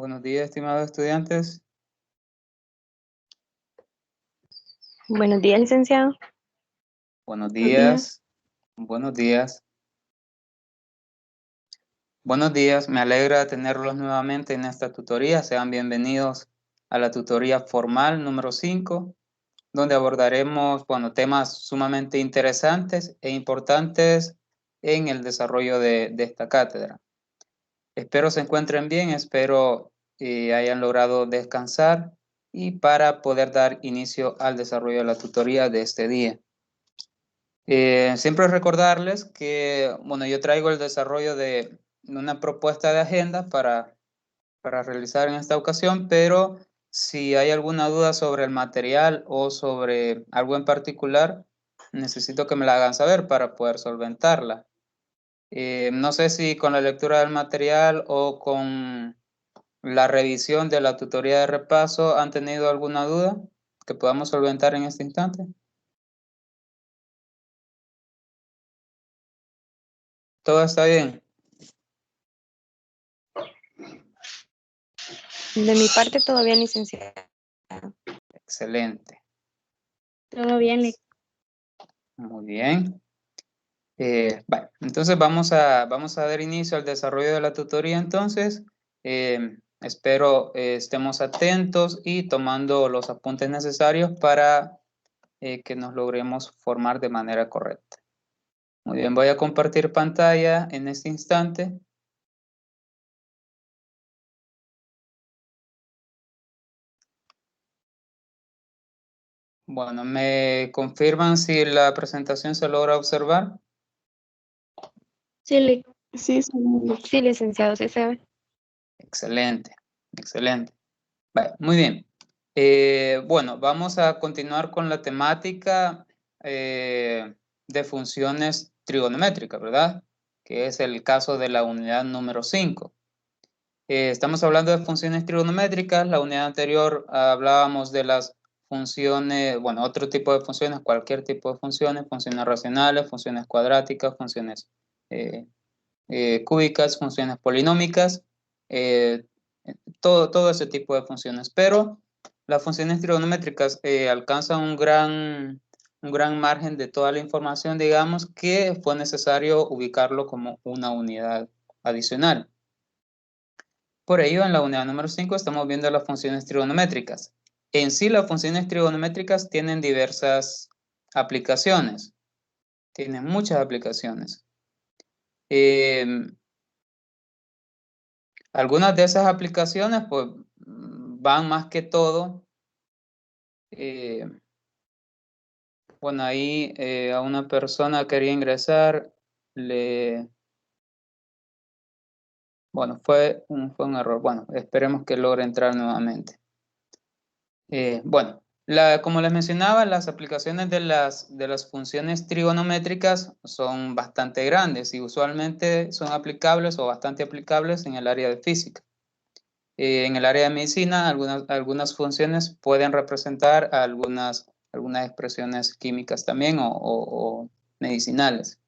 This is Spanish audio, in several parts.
Buenos días, estimados estudiantes. Buenos días, licenciado. Buenos días. Buenos días. Buenos días, me alegra tenerlos nuevamente en esta tutoría. Sean bienvenidos a la tutoría formal número 5, donde abordaremos, temas sumamente interesantes e importantes en el desarrollo de esta cátedra. Espero se encuentren bien, espero hayan logrado descansar y para poder dar inicio al desarrollo de la tutoría de este día. Siempre recordarles que, yo traigo el desarrollo de una propuesta de agenda para realizar en esta ocasión, pero si hay alguna duda sobre el material o sobre algo en particular, necesito que me la hagan saber para poder solventarla. No sé si con la lectura del material o con la revisión de la tutoría de repaso han tenido alguna duda que podamos solventar en este instante. ¿Todo está bien? De mi parte, todo bien, licenciado. Excelente. Todo bien. Muy bien. Entonces vamos a dar inicio al desarrollo de la tutoría entonces. Espero estemos atentos y tomando los apuntes necesarios para que nos logremos formar de manera correcta. Muy bien, voy a compartir pantalla en este instante. Bueno, ¿me confirman si la presentación se logra observar? Sí, licenciado, sí se ve. Excelente, excelente. Muy bien. Vamos a continuar con la temática de funciones trigonométricas, ¿verdad? Que es el caso de la unidad número 5. Estamos hablando de funciones trigonométricas. La unidad anterior hablábamos de las funciones, otro tipo de funciones, cualquier tipo de funciones racionales, funciones cuadráticas, funciones cúbicas, funciones polinómicas, todo ese tipo de funciones. Pero las funciones trigonométricas alcanzan un gran margen de toda la información, digamos, que fue necesario ubicarlo como una unidad adicional. Por ello, en la unidad número 5 estamos viendo las funciones trigonométricas. En sí, las funciones trigonométricas tienen diversas aplicaciones. Tienen muchas aplicaciones. Algunas de esas aplicaciones, pues, van más que todo. Ahí a una persona quería ingresar, fue un error. Esperemos que logre entrar nuevamente. Como les mencionaba, las aplicaciones de las funciones trigonométricas son bastante grandes y usualmente son aplicables o bastante aplicables en el área de física. En el área de medicina, algunas funciones pueden representar algunas expresiones químicas también o medicinales.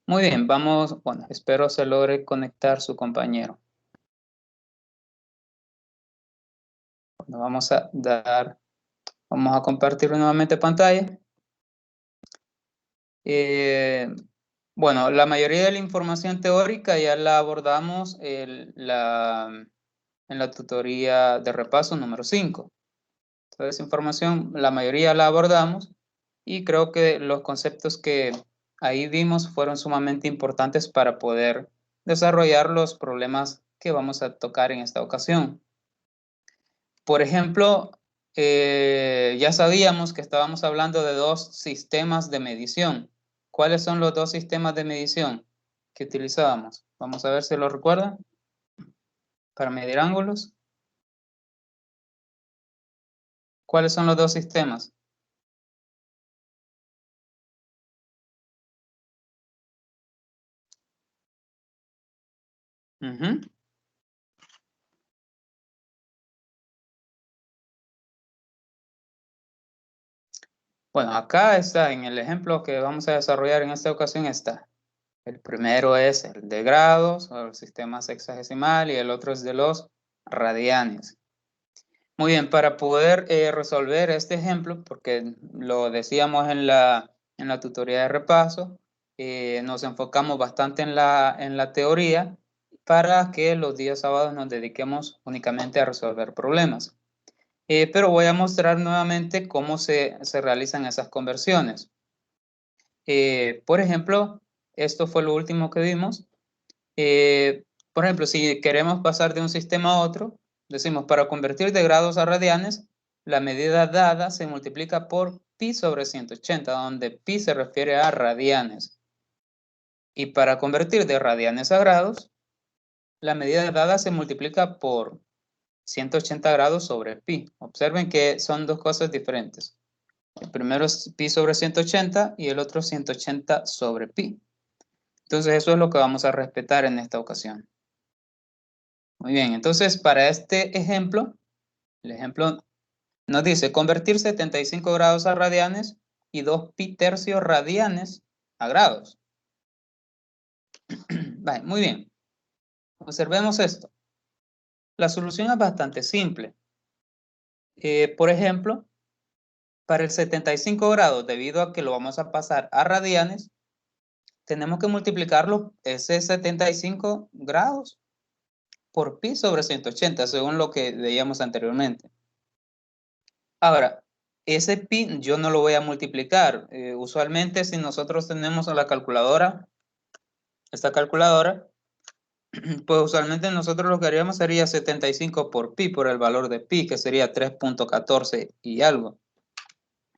Muy bien, espero se logre conectar su compañero. Vamos a compartir nuevamente pantalla. La mayoría de la información teórica ya la abordamos en la tutoría de repaso número 5. Toda esa información, la mayoría la abordamos y creo que los conceptos que ahí vimos fueron sumamente importantes para poder desarrollar los problemas que vamos a tocar en esta ocasión. Por ejemplo, ya sabíamos que estábamos hablando de dos sistemas de medición. ¿Cuáles son los dos sistemas de medición que utilizábamos? Vamos a ver si lo recuerdan. Para medir ángulos. ¿Cuáles son los dos sistemas? Acá está, en el ejemplo que vamos a desarrollar en esta ocasión está. El primero es el de grados, o el sistema sexagesimal, y el otro es de los radianes. Muy bien, para poder resolver este ejemplo, porque lo decíamos en la tutoría de repaso, nos enfocamos bastante en la teoría para que los días sábados nos dediquemos únicamente a resolver problemas. Pero voy a mostrar nuevamente cómo se realizan esas conversiones. Por ejemplo, esto fue lo último que vimos. Por ejemplo, si queremos pasar de un sistema a otro, decimos para convertir de grados a radianes, la medida dada se multiplica por pi sobre 180, donde pi se refiere a radianes. Y para convertir de radianes a grados, la medida dada se multiplica por 180 grados sobre pi. Observen que son dos cosas diferentes. El primero es pi sobre 180 y el otro 180 sobre pi. Entonces eso es lo que vamos a respetar en esta ocasión. Muy bien, entonces para este ejemplo, el ejemplo nos dice convertir 75 grados a radianes y 2 pi tercios radianes a grados. Vale, muy bien. Observemos esto. La solución es bastante simple. Por ejemplo, para el 75 grados, debido a que lo vamos a pasar a radianes, tenemos que multiplicarlo, ese 75 grados, por pi sobre 180, según lo que veíamos anteriormente. Ahora, ese pi yo no lo voy a multiplicar. Usualmente si nosotros tenemos la calculadora, esta calculadora, pues usualmente nosotros lo que haríamos sería 75 por pi, por el valor de pi, que sería 3.14 y algo.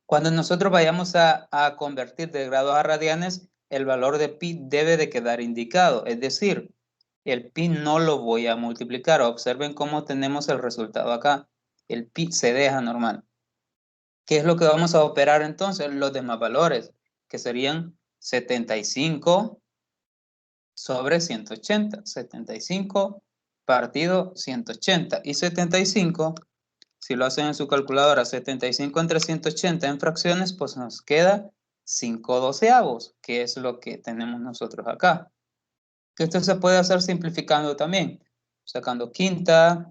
Cuando nosotros vayamos a convertir de grados a radianes, el valor de pi debe de quedar indicado, es decir, el pi no lo voy a multiplicar. Observen cómo tenemos el resultado acá. El pi se deja normal. ¿Qué es lo que vamos a operar entonces? Los demás valores, que serían 75 sobre 180. 75 partido 180. Y 75, si lo hacen en su calculadora, 75 entre 180 en fracciones, pues nos queda 5 doceavos, que es lo que tenemos nosotros acá. Que esto se puede hacer simplificando también, sacando quinta,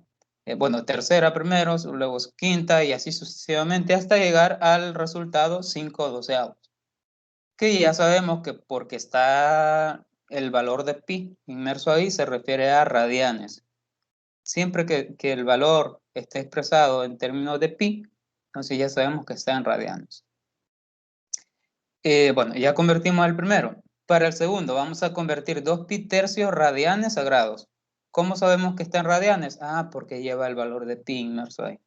bueno, tercera primero, luego quinta y así sucesivamente hasta llegar al resultado 5 doceavos. Que ya sabemos que porque está el valor de pi inmerso ahí se refiere a radianes. Siempre que el valor esté expresado en términos de pi, entonces ya sabemos que está en radianes. Bueno, ya convertimos al primero. Para el segundo vamos a convertir 2 pi tercios radianes a grados. ¿Cómo sabemos que está en radianes? Ah, porque lleva el valor de pi inmerso ahí.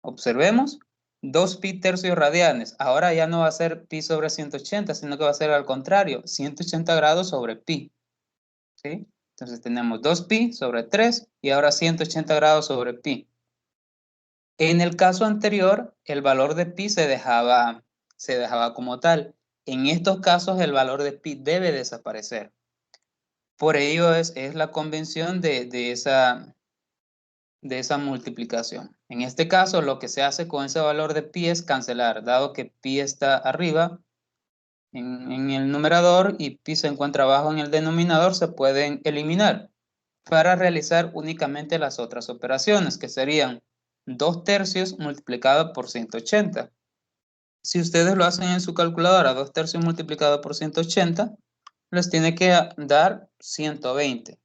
Observemos, 2 pi tercios radianes. Ahora ya no va a ser pi sobre 180, sino que va a ser al contrario, 180 grados sobre pi. ¿Sí? Entonces tenemos 2 pi sobre 3 y ahora 180 grados sobre pi. En el caso anterior, el valor de pi se dejaba como tal. En estos casos, el valor de pi debe desaparecer. Por ello es la convención de esa multiplicación. En este caso, lo que se hace con ese valor de pi es cancelar, dado que pi está arriba en el numerador y pi se encuentra abajo en el denominador, se pueden eliminar para realizar únicamente las otras operaciones, que serían 2 tercios multiplicado por 180. Si ustedes lo hacen en su calculadora, 2 tercios multiplicado por 180, les tiene que dar 120.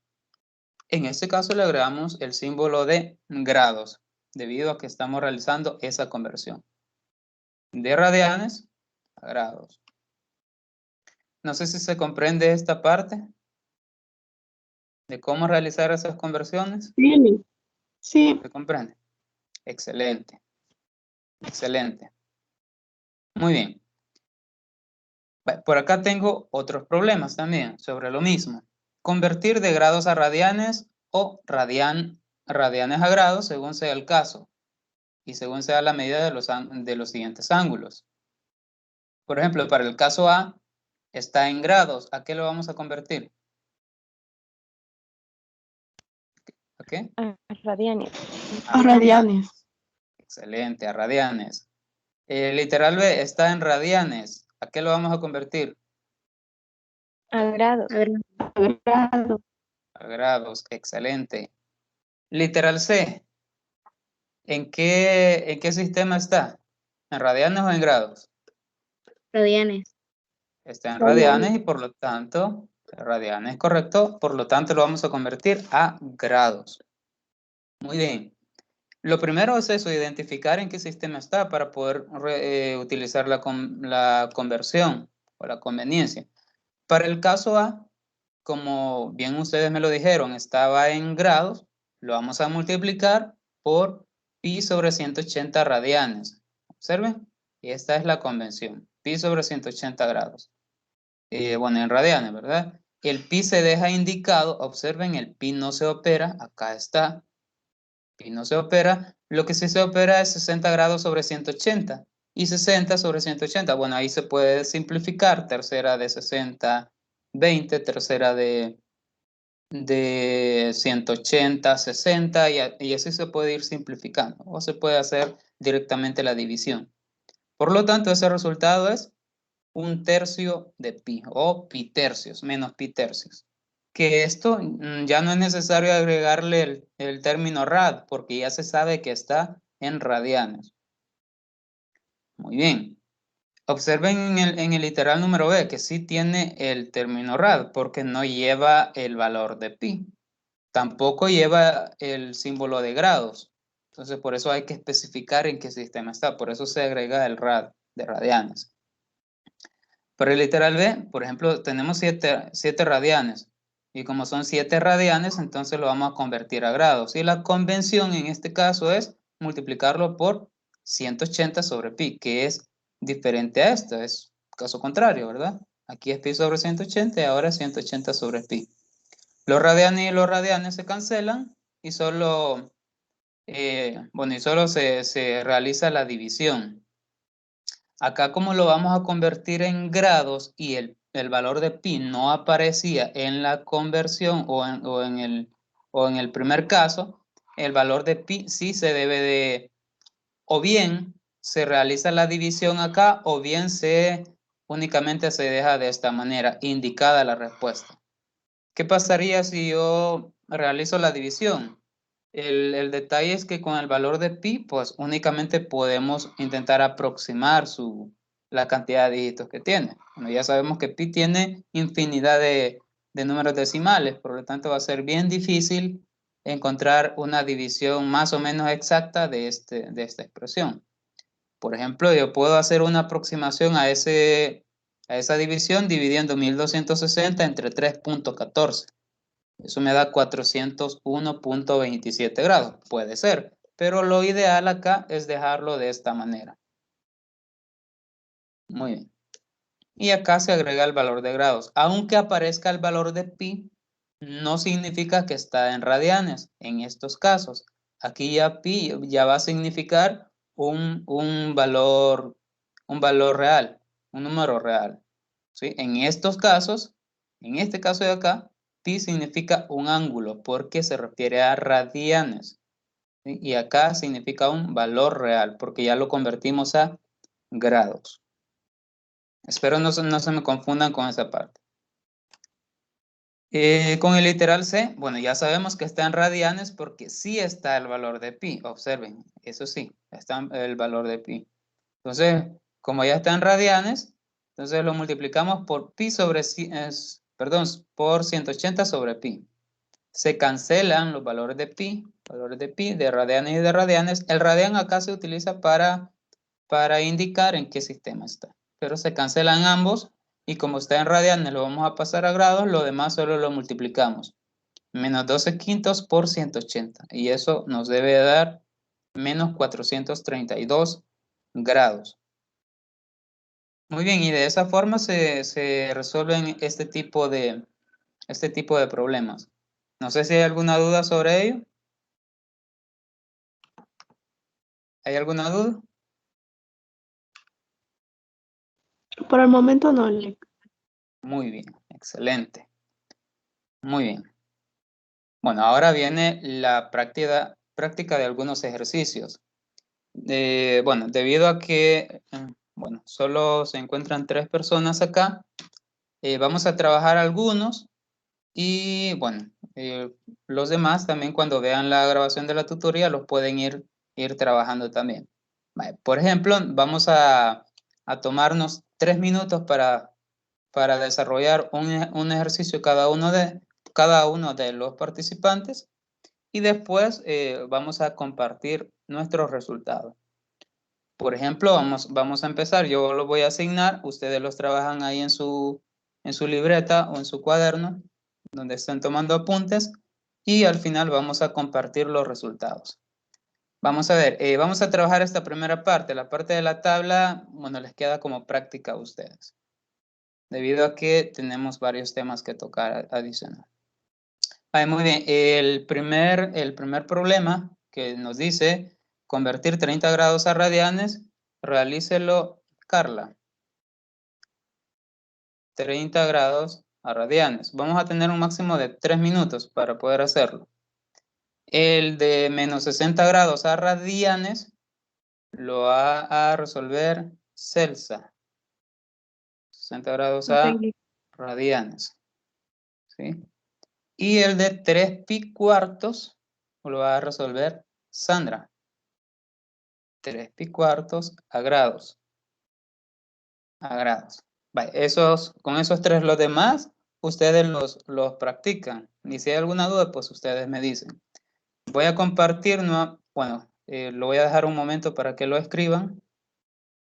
En este caso le agregamos el símbolo de grados, debido a que estamos realizando esa conversión. De radianes a grados. No sé si se comprende esta parte de cómo realizar esas conversiones. Sí, sí. ¿Se comprende? Excelente. Excelente. Muy bien. Por acá tengo otros problemas también sobre lo mismo. Convertir de grados a radianes o radianes a grados según sea el caso y según sea la medida de los siguientes ángulos. Por ejemplo, para el caso A está en grados. ¿A qué lo vamos a convertir? ¿A qué? A radianes. A radianes. Excelente, a radianes. Literal B está en radianes. ¿A qué lo vamos a convertir? A grados. A grados. A grados, excelente. Literal C. ¿En qué sistema está? ¿En radianes o en grados? Radianes. Está en Radianes. radianes y por lo tanto, radianes, correcto. Por lo tanto, lo vamos a convertir a grados. Muy bien. Lo primero es eso, identificar en qué sistema está para poder utilizar la conversión o la conveniencia. Para el caso A, como bien ustedes me lo dijeron, estaba en grados, lo vamos a multiplicar por pi sobre 180 radianes. Observen, y esta es la convención, pi sobre 180 grados. Bueno, en radianes, ¿verdad? El pi se deja indicado, observen, el pi no se opera, acá está, pi no se opera, lo que sí se opera es 60 grados sobre 180 y 60 sobre 180. Bueno, ahí se puede simplificar, tercera de 60, 20, tercera de 180, 60 y así se puede ir simplificando o se puede hacer directamente la división. Por lo tanto, ese resultado es 1/3 de pi o pi tercios, menos pi tercios. Que esto ya no es necesario agregarle el término rad porque ya se sabe que está en radianes. Muy bien. Observen en el literal número B que sí tiene el término rad porque no lleva el valor de pi. Tampoco lleva el símbolo de grados. Entonces, por eso hay que especificar en qué sistema está. Por eso se agrega el rad de radianes. Para el literal B, por ejemplo, tenemos 7 radianes. Y como son 7 radianes, entonces lo vamos a convertir a grados. Y la convención en este caso es multiplicarlo por 180 sobre pi, que es diferente a esto. Es caso contrario, ¿verdad? Aquí es pi sobre 180 y ahora es 180 sobre pi. Los radianes y los radianes se cancelan y solo, se realiza la división. Acá como lo vamos a convertir en grados y el valor de pi no aparecía en la conversión o en el primer caso, el valor de pi sí se debe de, o bien se realiza la división acá o bien únicamente se deja de esta manera, indicada la respuesta. ¿Qué pasaría si yo realizo la división? El detalle es que con el valor de pi, pues únicamente podemos intentar aproximar la cantidad de dígitos que tiene. Bueno, ya sabemos que pi tiene infinidad de números decimales, por lo tanto va a ser bien difícil encontrar una división más o menos exacta de esta expresión. Por ejemplo, yo puedo hacer una aproximación a esa división dividiendo 1260 entre 3.14. Eso me da 401.27 grados. Puede ser, pero lo ideal acá es dejarlo de esta manera. Muy bien. Y acá se agrega el valor de grados. Aunque aparezca el valor de pi, no significa que está en radianes en estos casos. Aquí ya pi ya va a significar un valor real, un número real. ¿Sí? En estos casos, en este caso de acá, pi significa un ángulo porque se refiere a radianes. ¿Sí? Y acá significa un valor real porque ya lo convertimos a grados. Espero no se me confundan con esa parte. Con el literal C, bueno, ya sabemos que está en radianes porque sí está el valor de pi. Observen, eso sí, está el valor de pi. Entonces, como ya está en radianes, entonces lo multiplicamos por pi por 180 sobre pi. Se cancelan los valores de pi, de radianes y de radianes. El radian acá se utiliza para indicar en qué sistema está. Pero se cancelan ambos y como está en radianes lo vamos a pasar a grados, lo demás solo lo multiplicamos. Menos 12 quintos por 180 y eso nos debe dar menos 432 grados. Muy bien, y de esa forma se resuelven este tipo de problemas. No sé si hay alguna duda sobre ello. ¿Hay alguna duda? Por el momento no, Lick. Muy bien, excelente. Muy bien. Bueno, ahora viene la práctica de algunos ejercicios. Bueno, debido a que solo se encuentran 3 personas acá, vamos a trabajar algunos y bueno, los demás también cuando vean la grabación de la tutoría los pueden ir trabajando también. Vale, por ejemplo, vamos a tomarnos 3 minutos para desarrollar un ejercicio cada uno de los participantes y después vamos a compartir nuestros resultados. Por ejemplo, vamos a empezar, yo los voy a asignar, ustedes los trabajan ahí en su libreta o en su cuaderno, donde estén tomando apuntes, y al final vamos a compartir los resultados. Vamos a ver, vamos a trabajar esta primera parte, la parte de la tabla, bueno, les queda como práctica a ustedes, debido a que tenemos varios temas que tocar adicional. Muy bien, el primer problema que nos dice convertir 30 grados a radianes, realícelo, Carla. 30 grados a radianes. Vamos a tener un máximo de 3 minutos para poder hacerlo. El de menos 60 grados a radianes lo va a resolver Celsa. 60 grados a radianes. ¿Sí? Y el de 3 pi cuartos lo va a resolver Sandra. 3 pi cuartos a grados. A grados. Vale, con esos tres, los demás, ustedes los practican. Y si hay alguna duda, pues ustedes me dicen. Voy a compartir, bueno, lo voy a dejar un momento para que lo escriban.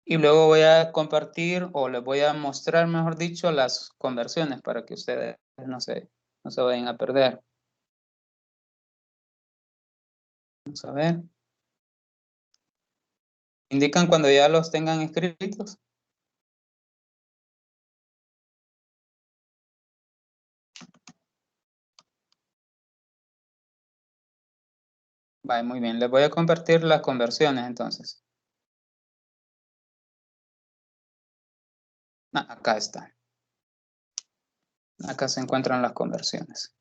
Y luego voy a compartir, o les voy a mostrar, mejor dicho, las conversiones para que ustedes no se vayan a perder. Vamos a ver. ¿Indican cuando ya los tengan escritos? Vale, muy bien. Les voy a compartir las conversiones entonces. Acá está. Acá se encuentran las conversiones.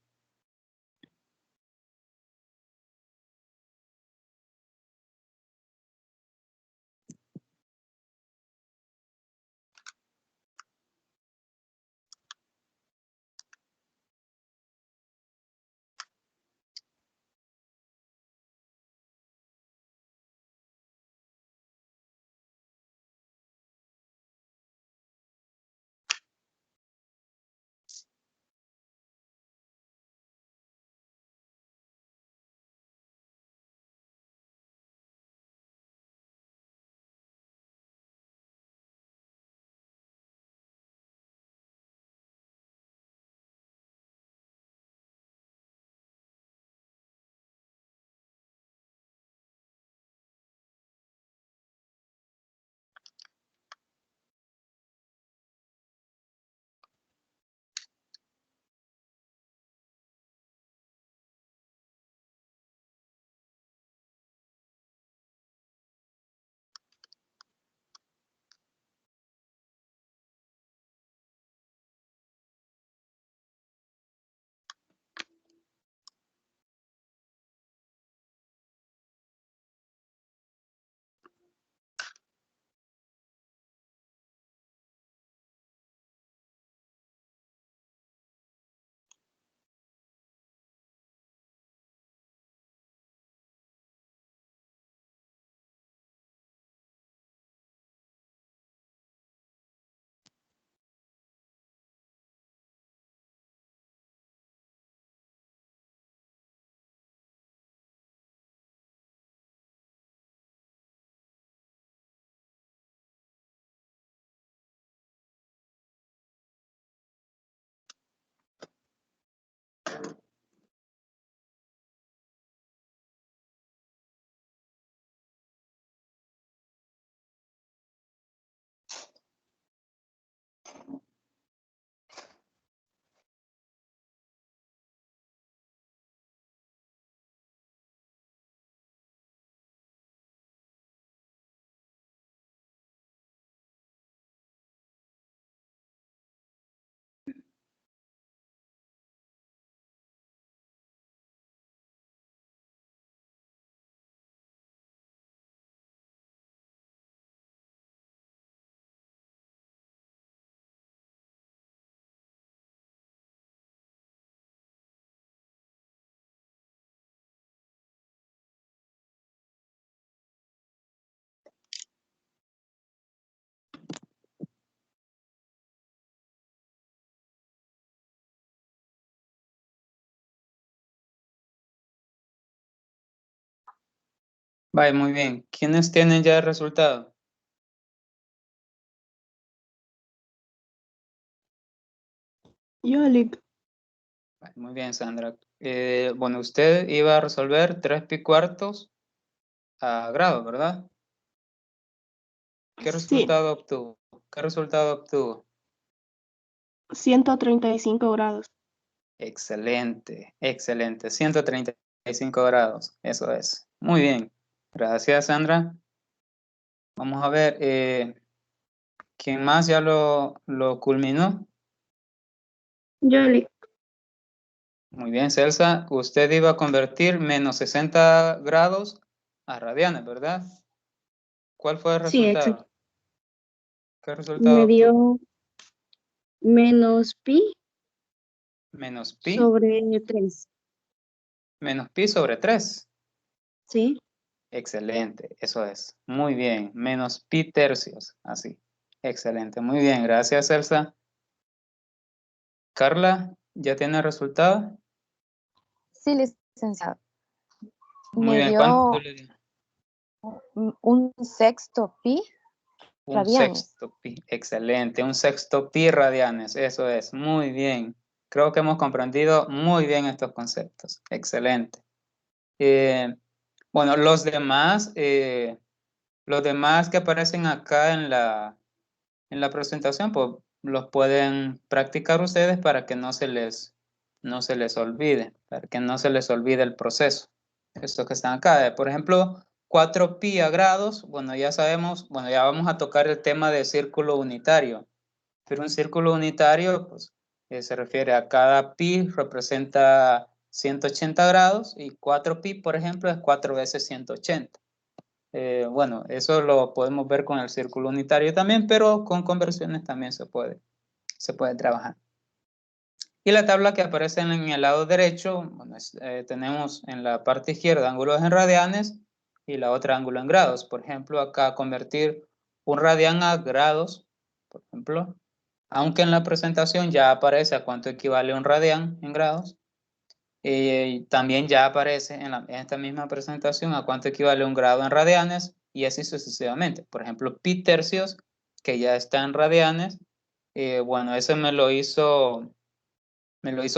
Vale, muy bien. ¿Quiénes tienen ya el resultado? Yo, Lick. Vale, muy bien, Sandra. Bueno, usted iba a resolver 3 pi cuartos a grado, ¿verdad? ¿Qué Sí, resultado obtuvo? ¿Qué resultado obtuvo? 135 grados. Excelente, excelente. 135 grados, eso es. Muy bien. Gracias, Sandra. Vamos a ver, ¿quién más ya lo culminó? Yo, Lick. Muy bien, Celsa. Usted iba a convertir menos 60 grados a radianes, ¿verdad? ¿Cuál fue el Sí, exacto. resultado? ¿Qué resultado Me obtuvo? dio menos pi Menos pi, sobre 3. menos pi sobre 3. ¿Sí? Excelente, eso es. Muy bien, menos pi tercios, así. Excelente, muy bien, gracias, Celsa. Carla, ¿ya tiene el resultado? Sí, licenciado. Muy Me bien, ¿cuánto dio le dio? un sexto pi Un radianes. sexto pi, excelente, un sexto pi radianes, eso es, muy bien. Creo que hemos comprendido muy bien estos conceptos, excelente. Bueno, los demás que aparecen acá en la presentación, pues los pueden practicar ustedes para que no se les olvide, para que no se les olvide el proceso. Estos que están acá, por ejemplo, 4 pi a grados, bueno, ya sabemos, bueno, ya vamos a tocar el tema de círculo unitario, pero un círculo unitario, pues, se refiere a cada pi representa 180 grados y 4 pi, por ejemplo, es 4 veces 180. Bueno, eso lo podemos ver con el círculo unitario también, pero con conversiones también se puede trabajar. Y la tabla que aparece en el lado derecho, bueno, tenemos en la parte izquierda ángulos en radianes y la otra ángulo en grados. Por ejemplo, acá convertir un radián a grados, por ejemplo, aunque en la presentación ya aparece a cuánto equivale un radián en grados, también ya aparece en esta misma presentación a cuánto equivale un grado en radianes y así sucesivamente. Por ejemplo, pi tercios, que ya está en radianes, bueno, eso me lo hizo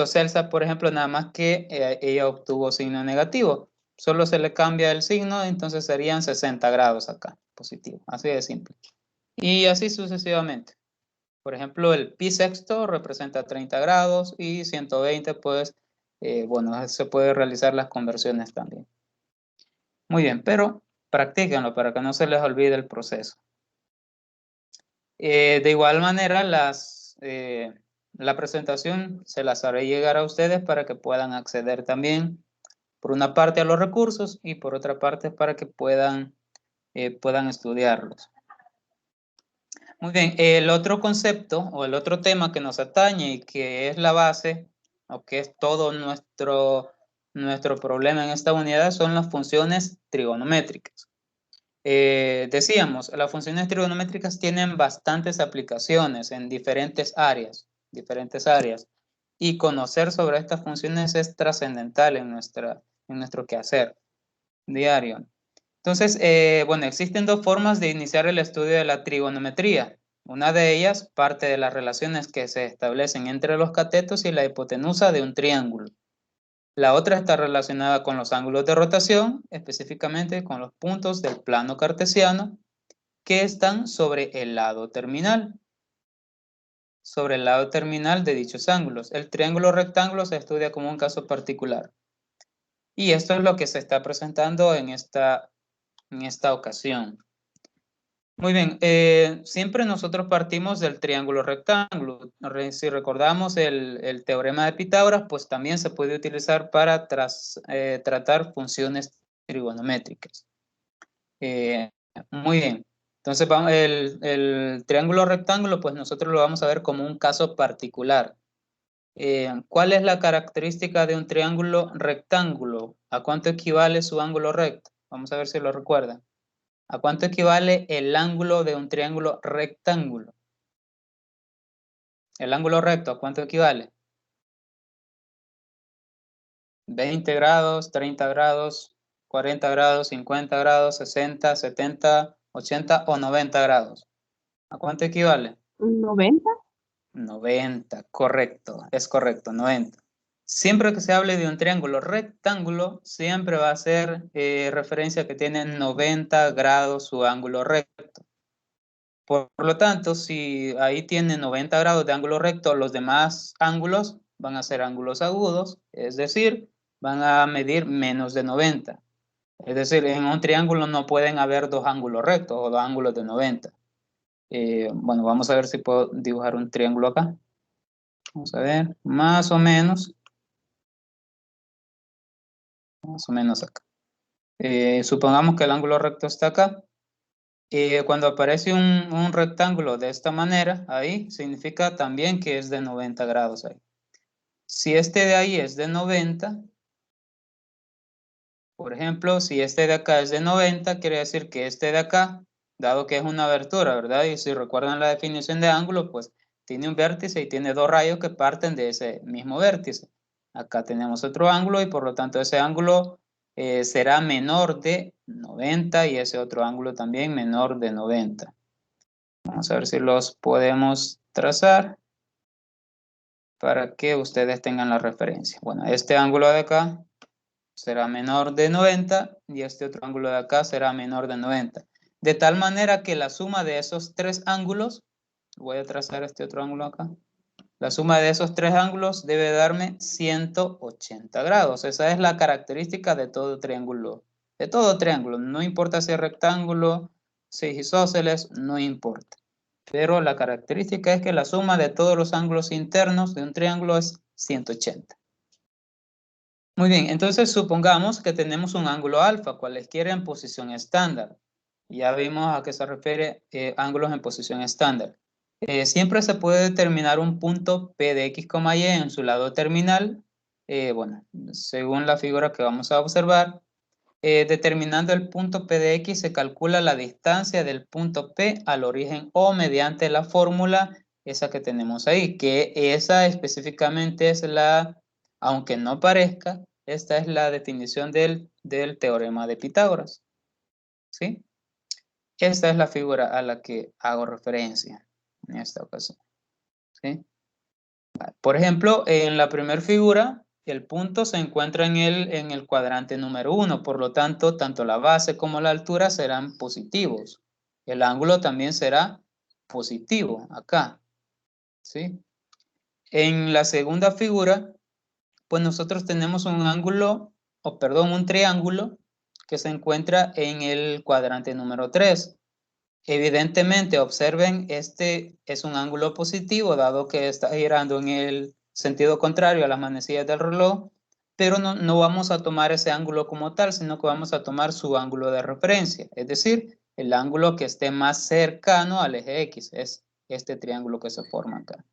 Celsa, por ejemplo, nada más que ella obtuvo signo negativo. Solo se le cambia el signo, entonces serían 60 grados acá, positivo, así de simple. Y así sucesivamente. Por ejemplo, el pi sexto representa 30 grados y 120, pues, bueno, se puede realizar las conversiones también. Muy bien, pero practíquenlo para que no se les olvide el proceso. De igual manera, la presentación se las haré llegar a ustedes para que puedan acceder también, por una parte, a los recursos y por otra parte, para que puedan estudiarlos. Muy bien, el otro concepto o el otro tema que nos atañe y que es la base o que es todo nuestro problema en esta unidad son las funciones trigonométricas. Decíamos, las funciones trigonométricas tienen bastantes aplicaciones en diferentes áreas, y conocer sobre estas funciones es trascendental en nuestro quehacer diario. Entonces, bueno, existen dos formas de iniciar el estudio de la trigonometría. Una de ellas parte de las relaciones que se establecen entre los catetos y la hipotenusa de un triángulo. La otra está relacionada con los ángulos de rotación, específicamente con los puntos del plano cartesiano que están sobre el lado terminal. Sobre el lado terminal de dichos ángulos. El triángulo rectángulo se estudia como un caso particular. Y esto es lo que se está presentando en esta ocasión. Muy bien, siempre nosotros partimos del triángulo rectángulo. Si recordamos el teorema de Pitágoras, pues también se puede utilizar para tratar funciones trigonométricas. Muy bien, entonces el triángulo rectángulo, pues nosotros lo vamos a ver como un caso particular. ¿Cuál es la característica de un triángulo rectángulo? ¿A cuánto equivale su ángulo recto? Vamos a ver si lo recuerdan. ¿A cuánto equivale el ángulo de un triángulo rectángulo? El ángulo recto, ¿a cuánto equivale? 20 grados, 30 grados, 40 grados, 50 grados, 60, 70, 80 o 90 grados. ¿A cuánto equivale? 90. 90, correcto, es correcto, 90. Siempre que se hable de un triángulo rectángulo, siempre va a ser referencia que tiene 90 grados su ángulo recto. Por lo tanto, si ahí tiene 90 grados de ángulo recto, los demás ángulos van a ser ángulos agudos, es decir, van a medir menos de 90. Es decir, en un triángulo no pueden haber dos ángulos rectos o dos ángulos de 90. Bueno, vamos a ver si puedo dibujar un triángulo acá. Vamos a ver, más o menos acá. Supongamos que el ángulo recto está acá. Cuando aparece un rectángulo de esta manera, ahí significa también que es de 90 grados ahí. Si este de ahí es de 90, por ejemplo, si este de acá es de 90, quiere decir que este de acá, dado que es una abertura, ¿verdad? Y si recuerdan la definición de ángulo, pues tiene un vértice y tiene dos rayos que parten de ese mismo vértice. Acá tenemos otro ángulo y por lo tanto ese ángulo será menor de 90 y ese otro ángulo también menor de 90. Vamos a ver si los podemos trazar para que ustedes tengan la referencia. Bueno, este ángulo de acá será menor de 90 y este otro ángulo de acá será menor de 90. De tal manera que la suma de esos tres ángulos, voy a trazar este otro ángulo acá, la suma de esos tres ángulos debe darme 180 grados. Esa es la característica de todo triángulo. De todo triángulo, no importa si es rectángulo, si es isósceles, no importa. Pero la característica es que la suma de todos los ángulos internos de un triángulo es 180. Muy bien, entonces supongamos que tenemos un ángulo alfa, cualesquiera en posición estándar. Ya vimos a qué se refiere ángulos en posición estándar. Siempre se puede determinar un punto P de X, Y en su lado terminal. Bueno, según la figura que vamos a observar, determinando el punto P de X se calcula la distancia del punto P al origen O mediante la fórmula esa que tenemos ahí, que esa específicamente es la, aunque no parezca, esta es la definición del teorema de Pitágoras. ¿Sí? Esta es la figura a la que hago referencia en esta ocasión. ¿Sí? Por ejemplo, en la primera figura, el punto se encuentra en el cuadrante número 1, por lo tanto, tanto la base como la altura serán positivos. El ángulo también será positivo acá. ¿Sí? En la segunda figura, pues nosotros tenemos un ángulo, o perdón, un triángulo que se encuentra en el cuadrante número 3. Evidentemente, observen, este es un ángulo positivo, dado que está girando en el sentido contrario a las manecillas del reloj, pero no vamos a tomar ese ángulo como tal, sino que vamos a tomar su ángulo de referencia, es decir, el ángulo que esté más cercano al eje X, es este triángulo que se forma acá.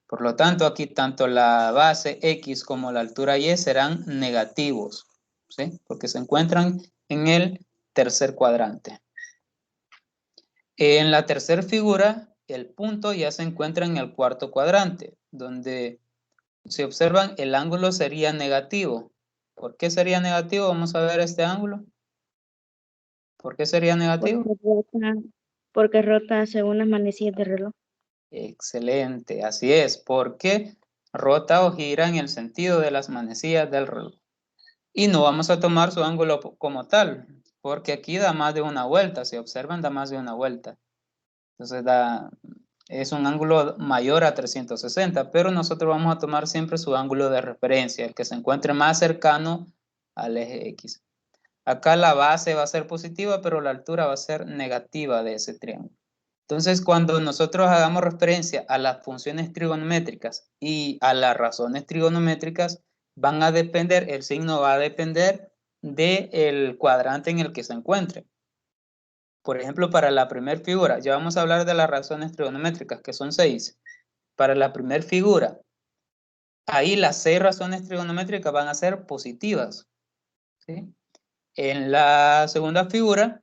Por lo tanto, aquí tanto la base X como la altura Y serán negativos, ¿sí? Porque se encuentran en el tercer cuadrante. En la tercera figura, el punto ya se encuentra en el cuarto cuadrante, donde si observan el ángulo sería negativo. ¿Por qué sería negativo? Vamos a ver este ángulo. ¿Por qué sería negativo? Porque rota según las manecillas del reloj. Excelente, así es, porque rota o gira en el sentido de las manecillas del reloj. Y no vamos a tomar su ángulo como tal, porque aquí da más de una vuelta, si observan da más de una vuelta. Entonces es un ángulo mayor a 360, pero nosotros vamos a tomar siempre su ángulo de referencia, el que se encuentre más cercano al eje X. Acá la base va a ser positiva, pero la altura va a ser negativa de ese triángulo. Entonces, cuando nosotros hagamos referencia a las funciones trigonométricas y a las razones trigonométricas, van a depender, el signo va a depender del cuadrante en el que se encuentre. Por ejemplo, para la primera figura, ya vamos a hablar de las razones trigonométricas, que son 6. Para la primera figura, ahí las 6 razones trigonométricas van a ser positivas, ¿sí? En la segunda figura,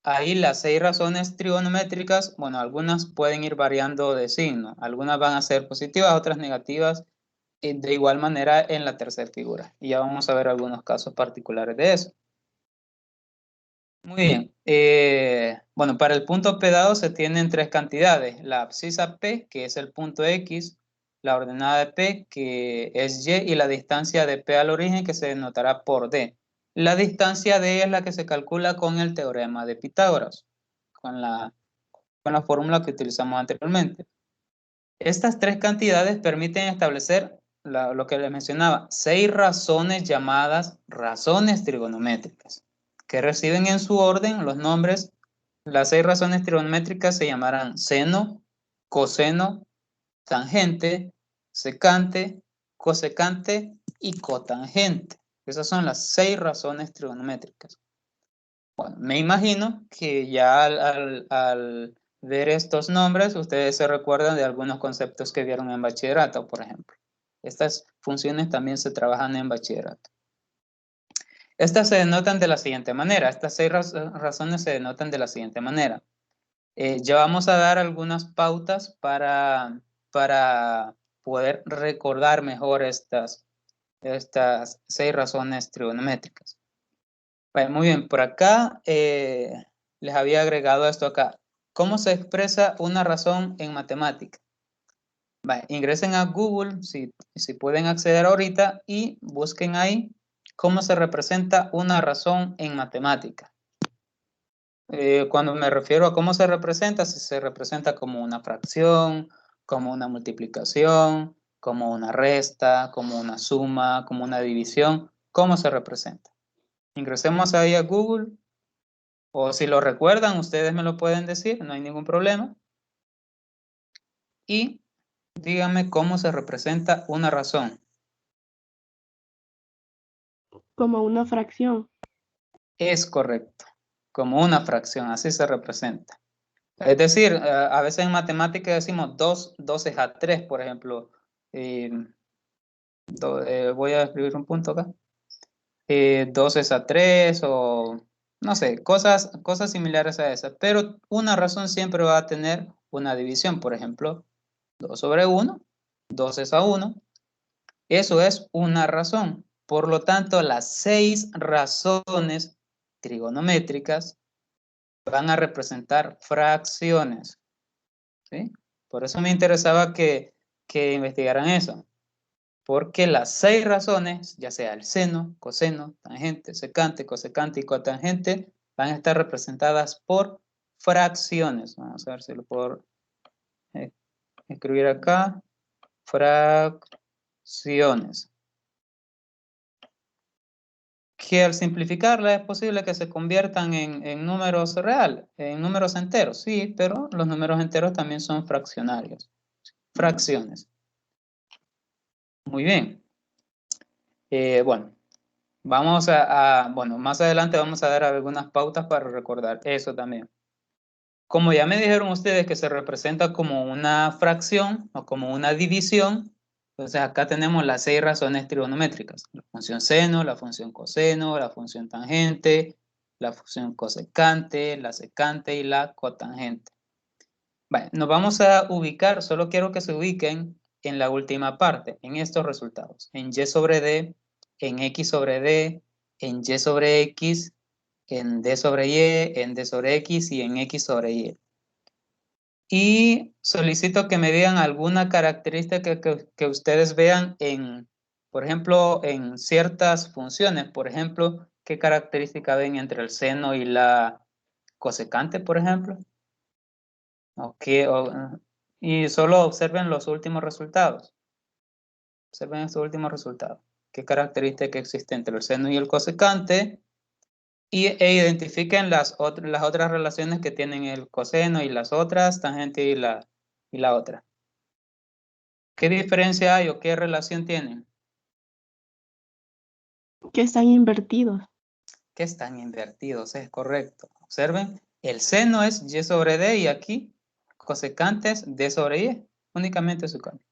ahí las 6 razones trigonométricas, bueno, algunas pueden ir variando de signo. Algunas van a ser positivas, otras negativas, de igual manera en la tercera figura. Y ya vamos a ver algunos casos particulares de eso. Muy bien. Bueno, para el punto P dado se tienen tres cantidades. La abscisa P, que es el punto X, la ordenada de P, que es Y, y la distancia de P al origen, que se denotará por D. La distancia D es la que se calcula con el teorema de Pitágoras, con la fórmula que utilizamos anteriormente. Estas tres cantidades permiten establecer lo que les mencionaba, 6 razones llamadas razones trigonométricas, que reciben en su orden los nombres. Las 6 razones trigonométricas se llamarán seno, coseno, tangente, secante, cosecante y cotangente. Esas son las 6 razones trigonométricas. Bueno, me imagino que ya al ver estos nombres, ustedes se recuerdan de algunos conceptos que vieron en bachillerato, por ejemplo. Estas funciones también se trabajan en bachillerato. Estas se denotan de la siguiente manera. Estas 6 razones se denotan de la siguiente manera. Ya vamos a dar algunas pautas para poder recordar mejor estas 6 razones trigonométricas. Vale, muy bien, por acá les había agregado esto acá. ¿Cómo se expresa una razón en matemática? Vale, ingresen a Google, si pueden acceder ahorita, y busquen ahí cómo se representa una razón en matemática. Cuando me refiero a cómo se representa, si se representa como una fracción, como una multiplicación, como una resta, como una suma, como una división, ¿cómo se representa? Ingresemos ahí a Google, o si lo recuerdan, ustedes me lo pueden decir, no hay ningún problema. Y díganme cómo se representa una razón. Como una fracción. Es correcto, como una fracción, así se representa. Es decir, a veces en matemáticas decimos 2 es a 3, por ejemplo. Voy a escribir un punto acá. 2 es a 3 o no sé, cosas similares a esas. Pero una razón siempre va a tener una división. Por ejemplo, 2 sobre 1, 2 es a 1. Eso es una razón. Por lo tanto, las 6 razones trigonométricas van a representar fracciones. ¿Sí? Por eso me interesaba que investigaran eso. Porque las 6 razones, ya sea el seno, coseno, tangente, secante, cosecante y cotangente, van a estar representadas por fracciones. Vamos a ver si lo puedo escribir acá. Fracciones. Que al simplificarla es posible que se conviertan en números reales, en números enteros, sí, pero los números enteros también son fraccionarios. Fracciones. Muy bien. Bueno, vamos bueno, más adelante vamos a dar algunas pautas para recordar eso también. Como ya me dijeron ustedes que se representa como una fracción o como una división, entonces acá tenemos las 6 razones trigonométricas. La función seno, la función coseno, la función tangente, la función cosecante, la secante y la cotangente. Vale, nos vamos a ubicar, solo quiero que se ubiquen en la última parte, en estos resultados. En Y sobre D, en X sobre D, en Y sobre X, en D sobre Y, en D sobre X y en X sobre Y. Y solicito que me digan alguna característica que ustedes vean por ejemplo, en ciertas funciones. Por ejemplo, ¿qué característica ven entre el seno y la cosecante, por ejemplo? Y solo observen los últimos resultados. Observen estos últimos resultados. ¿Qué característica existe entre el seno y el cosecante? E identifiquen las otras relaciones que tienen el coseno y las otras, tangente y la otra. ¿Qué diferencia hay o qué relación tienen? Que están invertidos. Que están invertidos, es correcto. Observen, el seno es Y sobre D y aquí cosecante es D sobre Y, únicamente su cambio.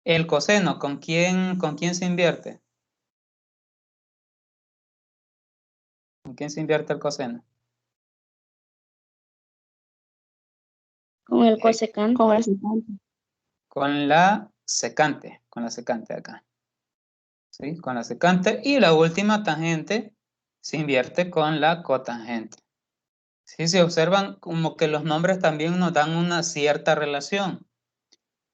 El coseno, ¿con quién se invierte? ¿Con quién se invierte el coseno? Con el cosecante. Con el secante. Con la secante acá. ¿Sí? Con la secante. Y la última tangente se invierte con la cotangente. Sí, se observan como que los nombres también nos dan una cierta relación.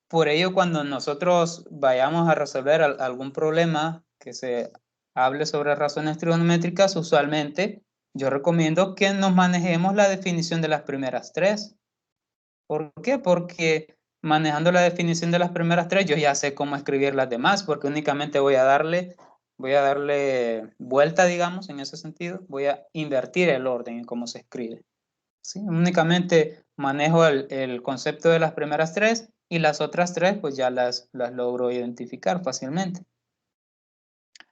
Por ello, cuando nosotros vayamos a resolver algún problema que se hable sobre razones trigonométricas, usualmente yo recomiendo que nos manejemos la definición de las primeras tres. ¿Por qué? Porque manejando la definición de las primeras tres, yo ya sé cómo escribir las demás, porque únicamente voy a darle vuelta, digamos, en ese sentido. Voy a invertir el orden en cómo se escribe. ¿Sí? Únicamente manejo el concepto de las primeras tres y las otras tres pues ya las logro identificar fácilmente.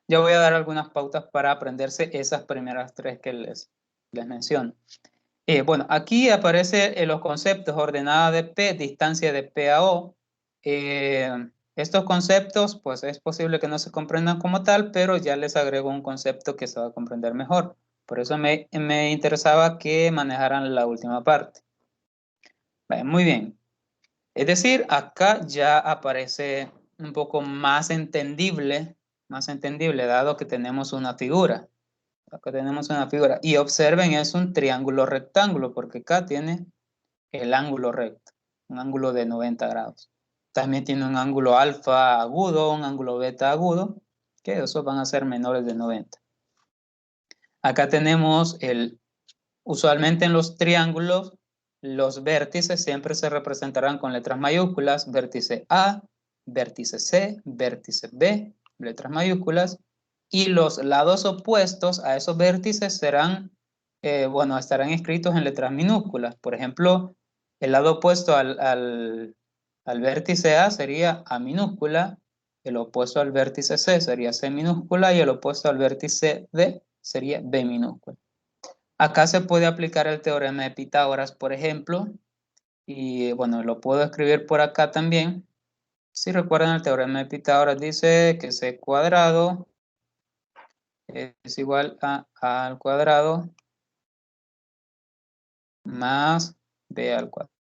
Ya voy a dar algunas pautas para aprenderse esas primeras tres que les menciono. Bueno, aquí aparecen los conceptos ordenada de P, distancia de P a O. Estos conceptos pues es posible que no se comprendan como tal, pero ya les agrego un concepto que se va a comprender mejor. Por eso me interesaba que manejaran la última parte. Vale, muy bien. Es decir, acá ya aparece un poco más entendible, dado que tenemos una figura. Acá tenemos una figura. Y observen, es un triángulo rectángulo, porque acá tiene el ángulo recto, un ángulo de 90 grados. También tiene un ángulo alfa agudo, un ángulo beta agudo, que esos van a ser menores de 90. Acá tenemos usualmente en los triángulos, los vértices siempre se representarán con letras mayúsculas, vértice A, vértice C, vértice B, letras mayúsculas, y los lados opuestos a esos vértices serán, estarán escritos en letras minúsculas. Por ejemplo, el lado opuesto al vértice A sería A minúscula, el opuesto al vértice C sería C minúscula y el opuesto al vértice D sería B minúscula. Acá se puede aplicar el teorema de Pitágoras, por ejemplo, y bueno, lo puedo escribir por acá también. Si recuerdan, el teorema de Pitágoras dice que C cuadrado es igual a A al cuadrado más B al cuadrado.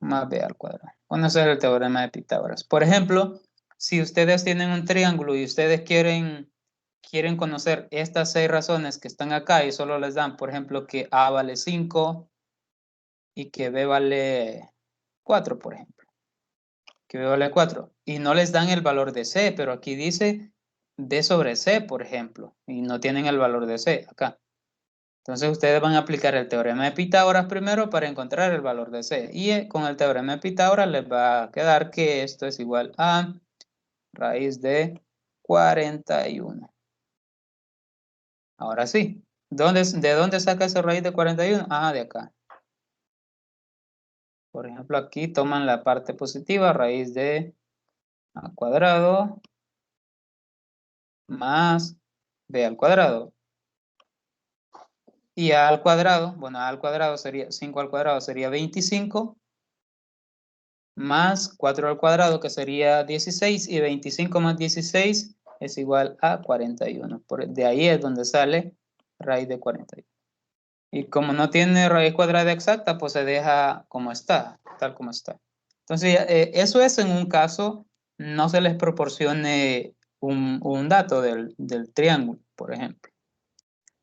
Más B al cuadrado. Bueno, ese es el teorema de Pitágoras. Por ejemplo, si ustedes tienen un triángulo y ustedes quieren conocer estas 6 razones que están acá y solo les dan, por ejemplo, que A vale 5 y que B vale 4, por ejemplo. Que B vale 4. Y no les dan el valor de C, pero aquí dice B sobre C, por ejemplo, y no tienen el valor de C acá. Entonces ustedes van a aplicar el teorema de Pitágoras primero para encontrar el valor de C. Y con el teorema de Pitágoras les va a quedar que esto es igual a raíz de 41. Ahora sí. ¿De dónde saca esa raíz de 41? Ah, de acá. Por ejemplo, aquí toman la parte positiva, raíz de A cuadrado más B al cuadrado. Y A al cuadrado, bueno, A al cuadrado sería 5 al cuadrado sería 25, más 4 al cuadrado que sería 16, y 25 más 16 es igual a 41. De ahí es donde sale raíz de 41. Y como no tiene raíz cuadrada exacta, pues se deja como está, tal como está. Entonces, eso es en un caso, no se les proporcione un dato del triángulo, por ejemplo.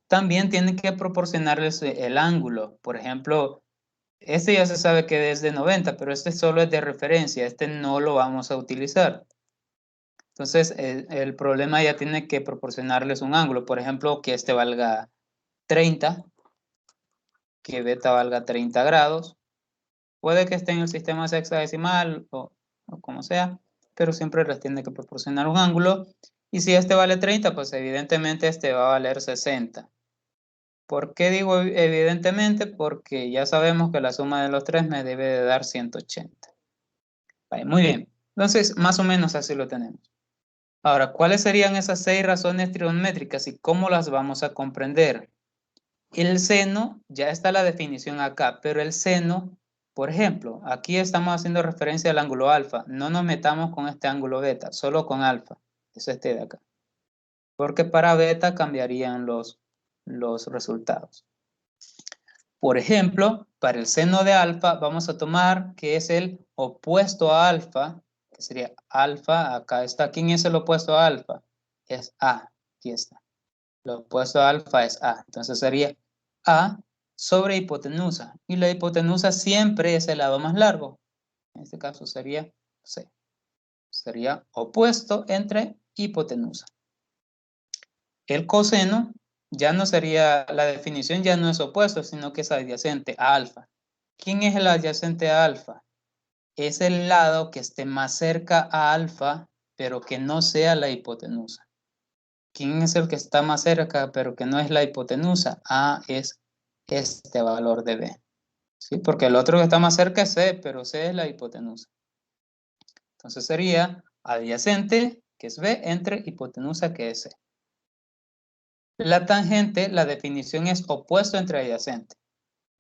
También tienen que proporcionarles el ángulo. Por ejemplo, este ya se sabe que es de 90, pero este solo es de referencia. Este no lo vamos a utilizar. Entonces, el problema ya tiene que proporcionarles un ángulo. Por ejemplo, que este valga 30, que beta valga 30 grados. Puede que esté en el sistema sexagesimal o como sea, pero siempre les tiene que proporcionar un ángulo. Y si este vale 30, pues evidentemente este va a valer 60. ¿Por qué digo evidentemente? Porque ya sabemos que la suma de los tres me debe de dar 180. Vale, muy bien. Entonces, más o menos así lo tenemos. Ahora, ¿cuáles serían esas 6 razones trigonométricas y cómo las vamos a comprender? El seno, ya está la definición acá, pero el seno, por ejemplo, aquí estamos haciendo referencia al ángulo alfa. No nos metamos con este ángulo beta, solo con alfa. Es este de acá. Porque para beta cambiarían los resultados. Por ejemplo, para el seno de alfa vamos a tomar que es el opuesto a alfa, que sería alfa, acá está. ¿Quién es el opuesto a alfa? Es A, aquí está. El opuesto a alfa es A, entonces sería A sobre hipotenusa. Y la hipotenusa siempre es el lado más largo. En este caso sería C. Sería opuesto entre hipotenusa. El coseno ya no sería, la definición ya no es opuesto, sino que es adyacente a alfa. ¿Quién es el adyacente a alfa? Es el lado que esté más cerca a alfa, pero que no sea la hipotenusa. ¿Quién es el que está más cerca, pero que no es la hipotenusa? A es este valor de B. ¿Sí? Porque el otro que está más cerca es C, pero C es la hipotenusa. Entonces sería adyacente, que es B, entre hipotenusa, que es C. La tangente, la definición es opuesto entre adyacente.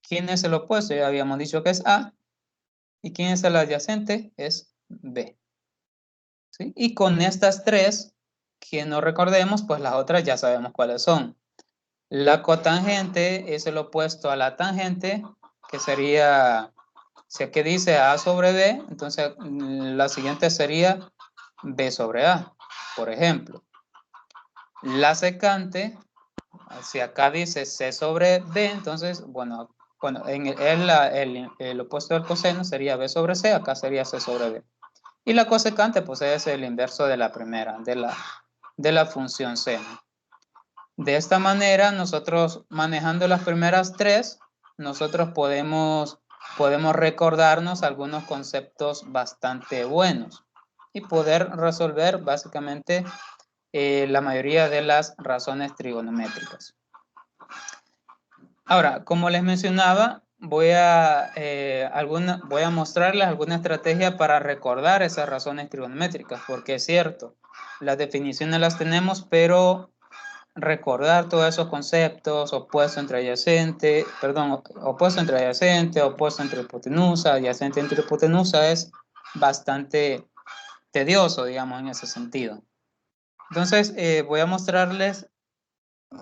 ¿Quién es el opuesto? Ya habíamos dicho que es A. ¿Y quién es el adyacente? Es B. ¿Sí? Y con estas tres, que no recordemos, pues las otras ya sabemos cuáles son. La cotangente es el opuesto a la tangente, que sería, si aquí dice A sobre B, entonces la siguiente sería B sobre A, por ejemplo. La secante, si acá dice C sobre B, entonces, bueno el opuesto del coseno sería B sobre C, acá sería C sobre B. Y la cosecante, pues es el inverso de la primera, de la función seno. De esta manera, nosotros manejando las primeras tres, nosotros podemos recordarnos algunos conceptos bastante buenos y poder resolver básicamente la mayoría de las razones trigonométricas. Ahora, como les mencionaba, voy a mostrarles alguna estrategia para recordar esas razones trigonométricas, porque es cierto, las definiciones las tenemos, pero recordar todos esos conceptos, opuesto entre adyacente, opuesto entre adyacente, opuesto entre hipotenusa, adyacente entre hipotenusa, es bastante tedioso, digamos, en ese sentido. Entonces, voy a mostrarles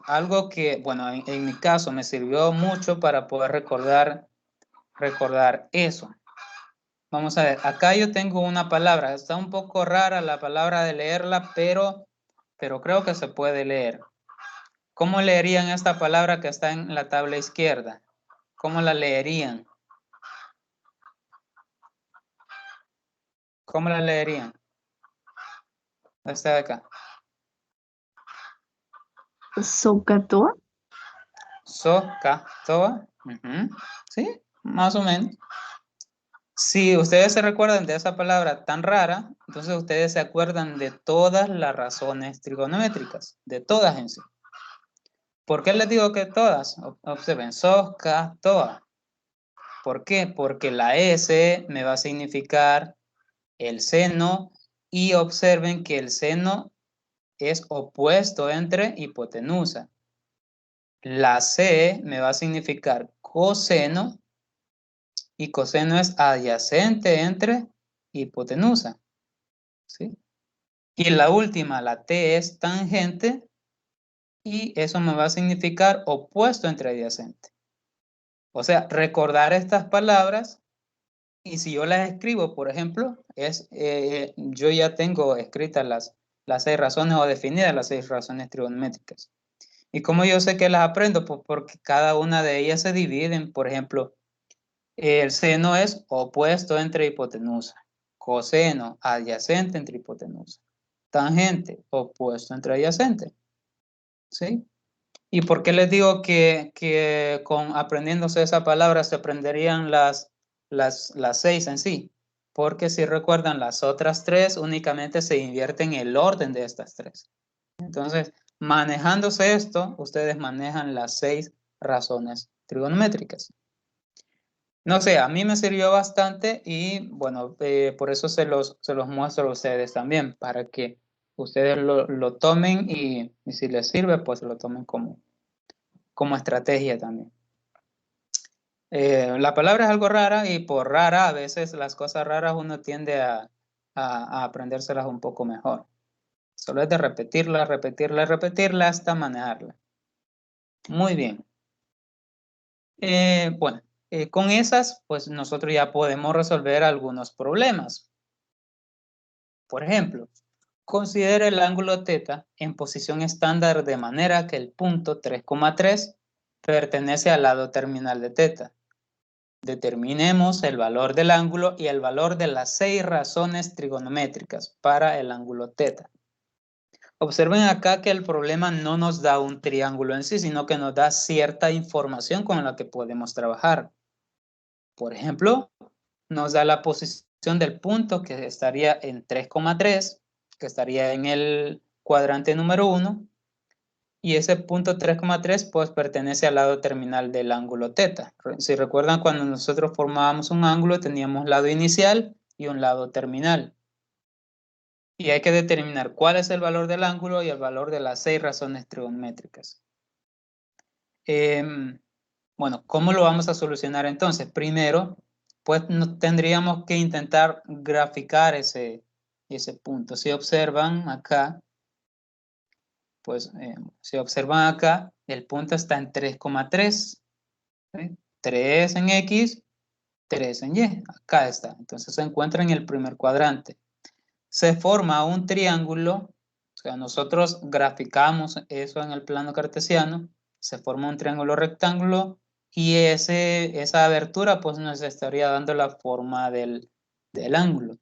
algo que, bueno, en mi caso me sirvió mucho para poder recordar eso. Vamos a ver, acá yo tengo una palabra, está un poco rara la palabra de leerla, pero creo que se puede leer. ¿Cómo leerían esta palabra que está en la tabla izquierda? ¿Cómo la leerían? ¿Cómo la leerían? Esta de acá. Socatoa. Socatoa. Sí, más o menos. Si ustedes se recuerdan de esa palabra tan rara, entonces ustedes se acuerdan de todas las razones trigonométricas, de todas en sí. ¿Por qué les digo que todas? Observen, socatoa. ¿Por qué? Porque la S me va a significar el seno y observen que el seno es opuesto entre hipotenusa. La C me va a significar coseno y coseno es adyacente entre hipotenusa. ¿Sí? Y la última, la T, es tangente y eso me va a significar opuesto entre adyacente. O sea, recordar estas palabras y si yo las escribo, por ejemplo, yo ya tengo escritas las 6 razones o definidas las 6 razones trigonométricas. ¿Y cómo yo sé que las aprendo? Pues porque cada una de ellas se dividen. Por ejemplo, el seno es opuesto entre hipotenusa. Coseno, adyacente entre hipotenusa. Tangente, opuesto entre adyacente. ¿Sí? ¿Y por qué les digo que con aprendiéndose esa palabra se aprenderían las 6 en sí? Porque si recuerdan, las otras 3 únicamente se invierten el orden de estas 3. Entonces, manejándose esto, ustedes manejan las 6 razones trigonométricas. No sé, a mí me sirvió bastante y bueno, por eso se los muestro a ustedes también, para que ustedes lo tomen y si les sirve, pues lo tomen como estrategia también. La palabra es algo rara y por rara, a veces las cosas raras uno tiende a aprendérselas un poco mejor. Solo es de repetirla, repetirla, repetirla hasta manejarla. Muy bien. Bueno, con esas, pues nosotros ya podemos resolver algunos problemas. Por ejemplo, considere el ángulo θ en posición estándar de manera que el punto 3,3 pertenece al lado terminal de θ. Determinemos el valor del ángulo y el valor de las 6 razones trigonométricas para el ángulo θ. Observen acá que el problema no nos da un triángulo en sí, sino que nos da cierta información con la que podemos trabajar. Por ejemplo, nos da la posición del punto que estaría en 3,3, que estaría en el cuadrante número 1, y ese punto 3,3 pues pertenece al lado terminal del ángulo θ. Si recuerdan, cuando nosotros formábamos un ángulo teníamos lado inicial y un lado terminal. Y hay que determinar cuál es el valor del ángulo y el valor de las 6 razones trigonométricas. Bueno, ¿cómo lo vamos a solucionar entonces? Primero, pues tendríamos que intentar graficar ese punto. Si observan acá, pues si observan acá, el punto está en 3,3. ¿sí? 3 en X, 3 en Y. Acá está. Entonces se encuentra en el primer cuadrante. Se forma un triángulo, o sea, nosotros graficamos eso en el plano cartesiano, se forma un triángulo rectángulo y esa abertura pues nos estaría dando la forma del ángulo.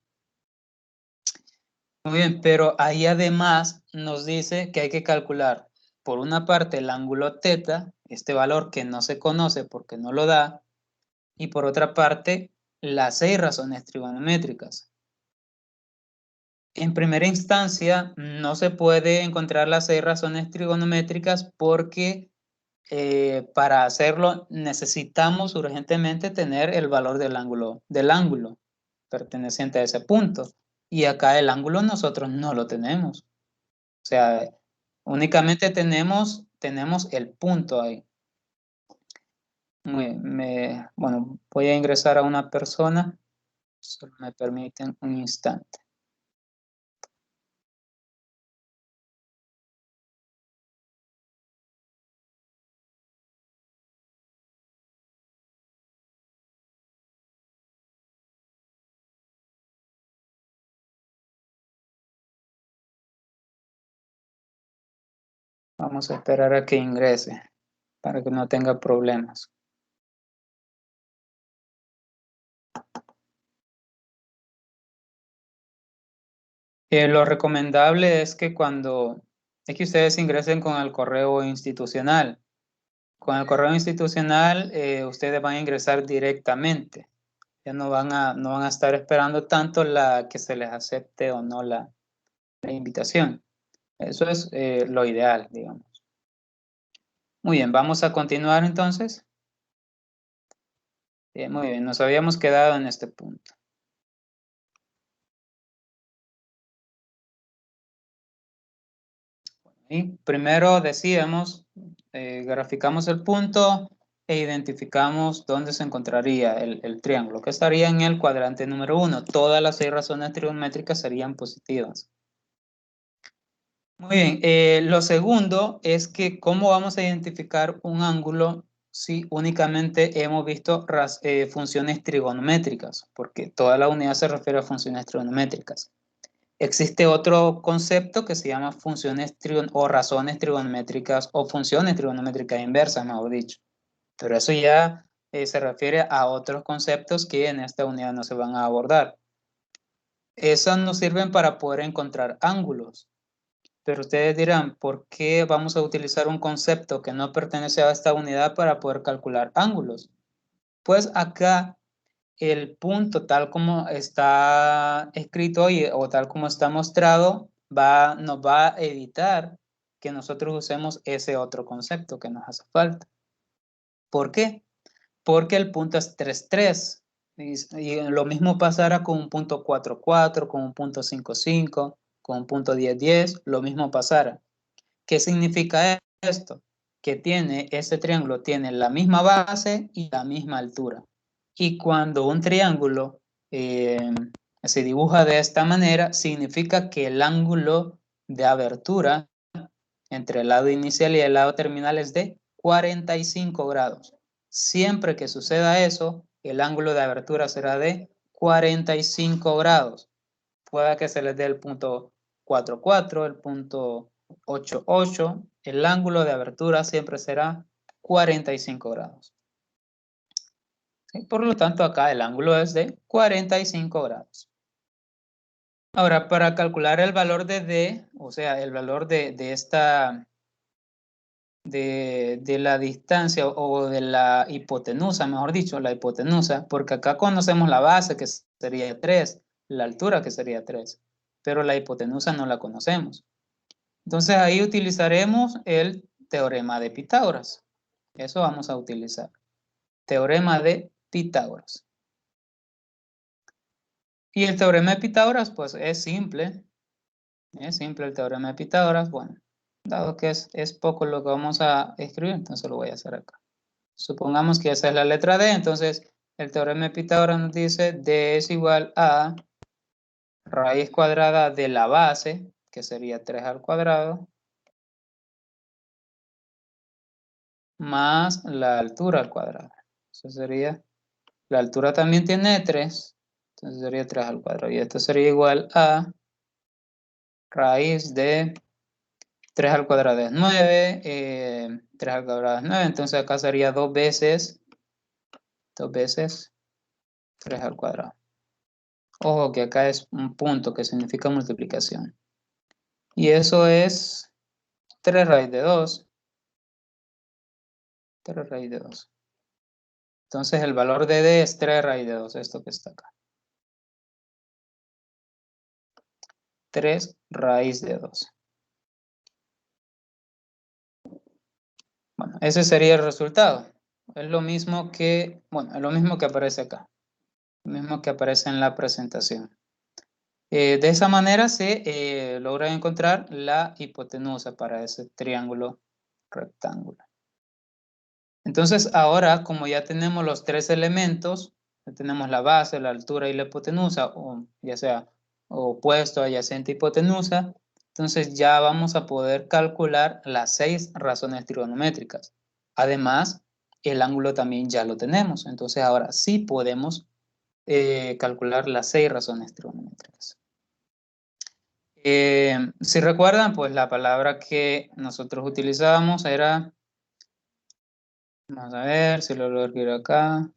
Muy bien, pero ahí además nos dice que hay que calcular por una parte el ángulo θ, este valor que no se conoce porque no lo da, y por otra parte las 6 razones trigonométricas. En primera instancia, no se puede encontrar las 6 razones trigonométricas porque para hacerlo necesitamos urgentemente tener el valor del ángulo perteneciente a ese punto. Y acá el ángulo nosotros no lo tenemos. O sea, únicamente tenemos el punto ahí. Bueno, voy a ingresar a una persona. Solo me permiten un instante. Vamos a esperar a que ingrese para que no tenga problemas. Lo recomendable es que ustedes ingresen con el correo institucional. Con el correo institucional ustedes van a ingresar directamente. Ya no van a estar esperando tanto que se les acepte o no la invitación. Eso es lo ideal, digamos. Muy bien, vamos a continuar entonces. Muy bien, nos habíamos quedado en este punto. Y primero decíamos, graficamos el punto e identificamos dónde se encontraría el triángulo, que estaría en el cuadrante número 1. Todas las 6 razones trigonométricas serían positivas. Muy bien, lo segundo es que cómo vamos a identificar un ángulo si únicamente hemos visto funciones trigonométricas, porque toda la unidad se refiere a funciones trigonométricas. Existe otro concepto que se llama funciones o razones trigonométricas o funciones trigonométricas inversas, mejor dicho. Pero eso ya se refiere a otros conceptos que en esta unidad no se van a abordar. Esas nos sirven para poder encontrar ángulos. Pero ustedes dirán, ¿por qué vamos a utilizar un concepto que no pertenece a esta unidad para poder calcular ángulos? Pues acá el punto tal como está escrito o tal como está mostrado nos va a evitar que nosotros usemos ese otro concepto que nos hace falta. ¿Por qué? Porque el punto es 3,3 y lo mismo pasará con un punto 4,4, con un punto 5,5, con un punto 10,10, lo mismo pasará. ¿Qué significa esto? Que ese triángulo tiene la misma base y la misma altura. Y cuando un triángulo se dibuja de esta manera, significa que el ángulo de abertura entre el lado inicial y el lado terminal es de 45 grados. Siempre que suceda eso, el ángulo de abertura será de 45 grados. Pueda que se les dé el punto 4,4, el punto 8,8. El ángulo de abertura siempre será 45 grados. ¿Sí? Por lo tanto, acá el ángulo es de 45 grados. Ahora, para calcular el valor de D, o sea, el valor de la distancia o de la hipotenusa, mejor dicho, la hipotenusa, porque acá conocemos la base que sería 3, la altura que sería 3, pero la hipotenusa no la conocemos. Entonces ahí utilizaremos el teorema de Pitágoras. Eso vamos a utilizar. Teorema de Pitágoras. Y el teorema de Pitágoras, pues es simple. Es simple el teorema de Pitágoras. Bueno, dado que es poco lo que vamos a escribir, entonces lo voy a hacer acá. Supongamos que esa es la letra D, entonces el teorema de Pitágoras nos dice D es igual a raíz cuadrada de la base, que sería 3 al cuadrado, más la altura al cuadrado. Eso sería, la altura también tiene 3, entonces sería 3 al cuadrado. Y esto sería igual a raíz de 3 al cuadrado es 9, 3 al cuadrado es 9, entonces acá sería 2 veces 3 al cuadrado. Ojo que acá es un punto que significa multiplicación. Y eso es 3 raíz de 2. 3 raíz de 2. Entonces el valor de D es 3 raíz de 2, esto que está acá. 3 raíz de 2. Bueno, ese sería el resultado. Es lo mismo que, bueno, es lo mismo que aparece acá. Lo mismo que aparece en la presentación. De esa manera se logra encontrar la hipotenusa para ese triángulo rectángulo. Entonces ahora, como ya tenemos los tres elementos, ya tenemos la base, la altura y la hipotenusa, o ya sea opuesto, adyacente, hipotenusa, entonces ya vamos a poder calcular las 6 razones trigonométricas. Además, el ángulo también ya lo tenemos, entonces ahora sí podemos calcular las 6 razones trigonométricas. Si recuerdan, pues la palabra que nosotros utilizábamos era, vamos a ver si lo logro escribir acá,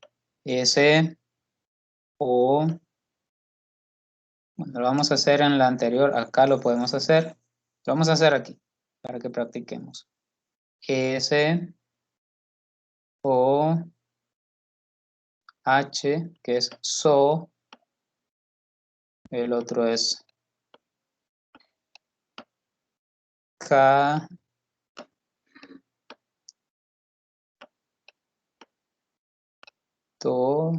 S, O, bueno, lo vamos a hacer en la anterior, acá lo podemos hacer, lo vamos a hacer aquí, para que practiquemos. S, O, H, que es SO, el otro es K, To,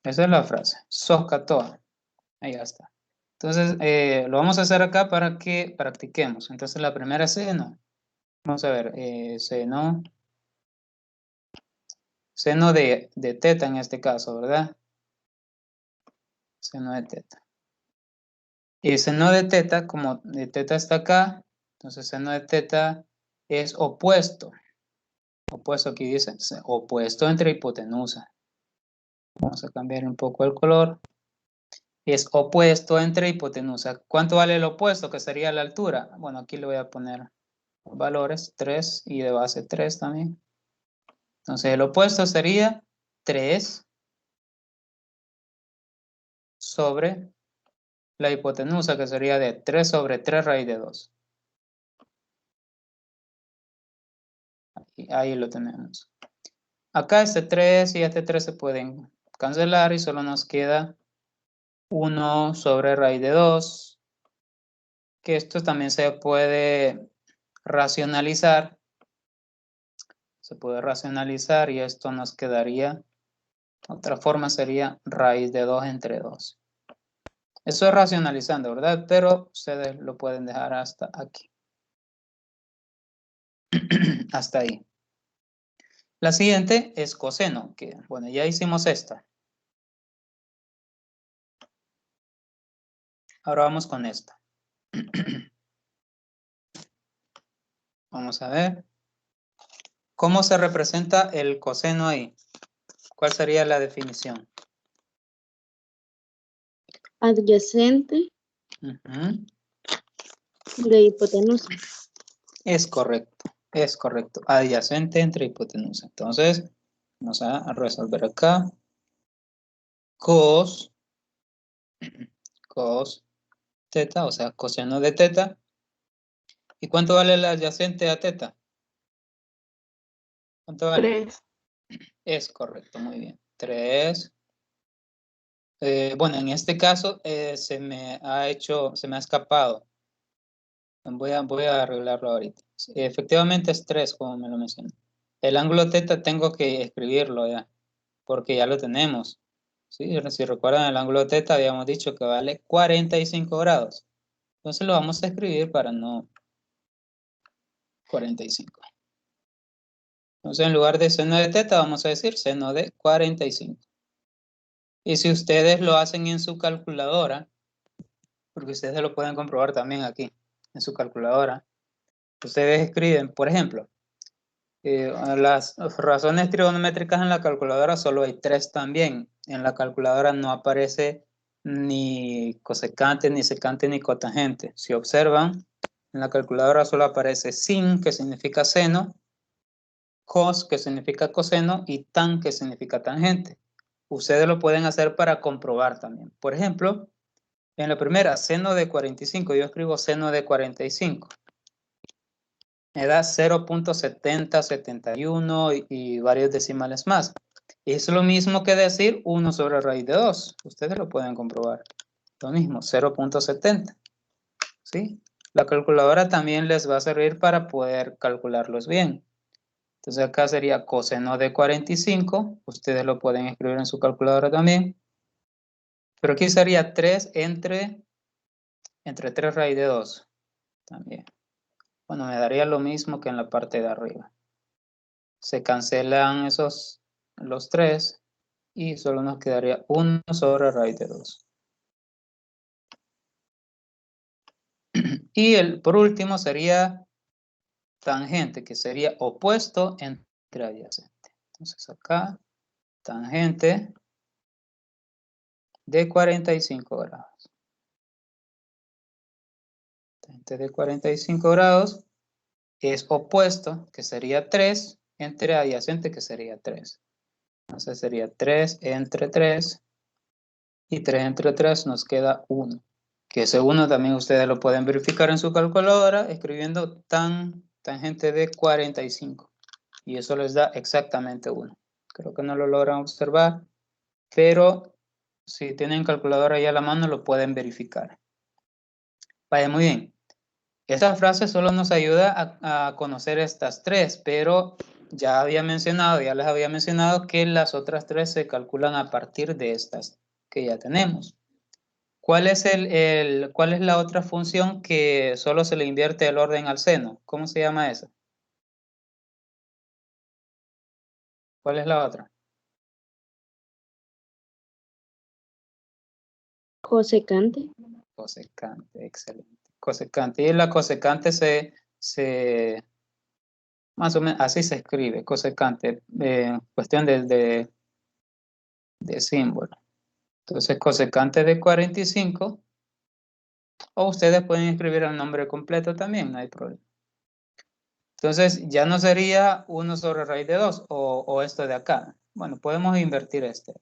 esa es la frase, Soscatoa, ahí ya está. Entonces, lo vamos a hacer acá para que practiquemos. Entonces, la primera es seno. Vamos a ver, seno de teta en este caso, ¿verdad? Seno de teta. Y seno de teta, como de teta está acá, entonces seno de teta es opuesto. Opuesto aquí dice, opuesto entre hipotenusa. Vamos a cambiar un poco el color. Es opuesto entre hipotenusa. ¿Cuánto vale el opuesto? Que sería la altura. Bueno, aquí le voy a poner valores, 3 y de base 3 también. Entonces el opuesto sería 3 sobre la hipotenusa, que sería de 3 sobre 3 raíz de 2. Ahí lo tenemos. Acá este 3 y este 3 se pueden cancelar y solo nos queda 1 sobre raíz de 2, que esto también se puede racionalizar. Se puede racionalizar y esto nos quedaría, otra forma sería raíz de 2 entre 2. Eso es racionalizando, ¿verdad? Pero ustedes lo pueden dejar hasta aquí. Hasta ahí. La siguiente es coseno, que bueno, ya hicimos esta. Ahora vamos con esta. Vamos a ver. ¿Cómo se representa el coseno ahí? ¿Cuál sería la definición? Adyacente Ujú. de hipotenusa. Es correcto. Es correcto. Adyacente entre hipotenusa. Entonces, vamos a resolver acá. Cos teta, o sea, coseno de teta. ¿Y cuánto vale el adyacente a teta? ¿Cuánto vale? 3. Es correcto, muy bien. 3. Bueno, en este caso se me ha escapado. Voy a arreglarlo ahorita. Efectivamente es 3, como me lo mencioné. El ángulo teta tengo que escribirlo ya, porque ya lo tenemos. ¿Sí? Si recuerdan, el ángulo teta habíamos dicho que vale 45 grados. Entonces lo vamos a escribir para no 45. Entonces en lugar de seno de teta vamos a decir seno de 45. Y si ustedes lo hacen en su calculadora, porque ustedes lo pueden comprobar también aquí, en su calculadora, ustedes escriben, por ejemplo, las razones trigonométricas en la calculadora solo hay 3 también. En la calculadora no aparece ni cosecante, ni secante, ni cotangente. Si observan, en la calculadora solo aparece sin, que significa seno, cos, que significa coseno, y tan, que significa tangente. Ustedes lo pueden hacer para comprobar también. Por ejemplo, en la primera, seno de 45, yo escribo seno de 45. Me da 0.7071 y varios decimales más. Es lo mismo que decir 1 sobre raíz de 2. Ustedes lo pueden comprobar. Lo mismo, 0.70. ¿Sí? La calculadora también les va a servir para poder calcularlos bien. Entonces acá sería coseno de 45. Ustedes lo pueden escribir en su calculadora también. Pero aquí sería 3 entre 3 raíz de 2. También. Bueno, me daría lo mismo que en la parte de arriba. Se cancelan los 3 y solo nos quedaría 1 sobre raíz de 2. Y por último sería tangente, que sería opuesto entre adyacente. Entonces acá, tangente de 45 grados. Tangente de 45 grados es opuesto, que sería 3, entre adyacente, que sería 3. Entonces sería 3 entre 3, y 3 entre 3 nos queda 1. Que ese 1 también ustedes lo pueden verificar en su calculadora escribiendo tangente de 45. Y eso les da exactamente 1. Creo que no lo logran observar, pero si tienen calculadora ahí a la mano lo pueden verificar. Vaya, muy bien. Esta frase solo nos ayuda a conocer estas 3, pero ya les había mencionado que las otras 3 se calculan a partir de estas que ya tenemos. ¿Cuál es la otra función que solo se le invierte el orden al seno? ¿Cómo se llama esa? ¿Cuál es la otra? Cosecante. Cosecante, excelente. Cosecante. Y la cosecante más o menos así se escribe, cosecante, cuestión de símbolo. Entonces, cosecante de 45, o ustedes pueden escribir el nombre completo también, no hay problema. Entonces, ya no sería 1 sobre raíz de 2 o esto de acá. Bueno, podemos invertir este,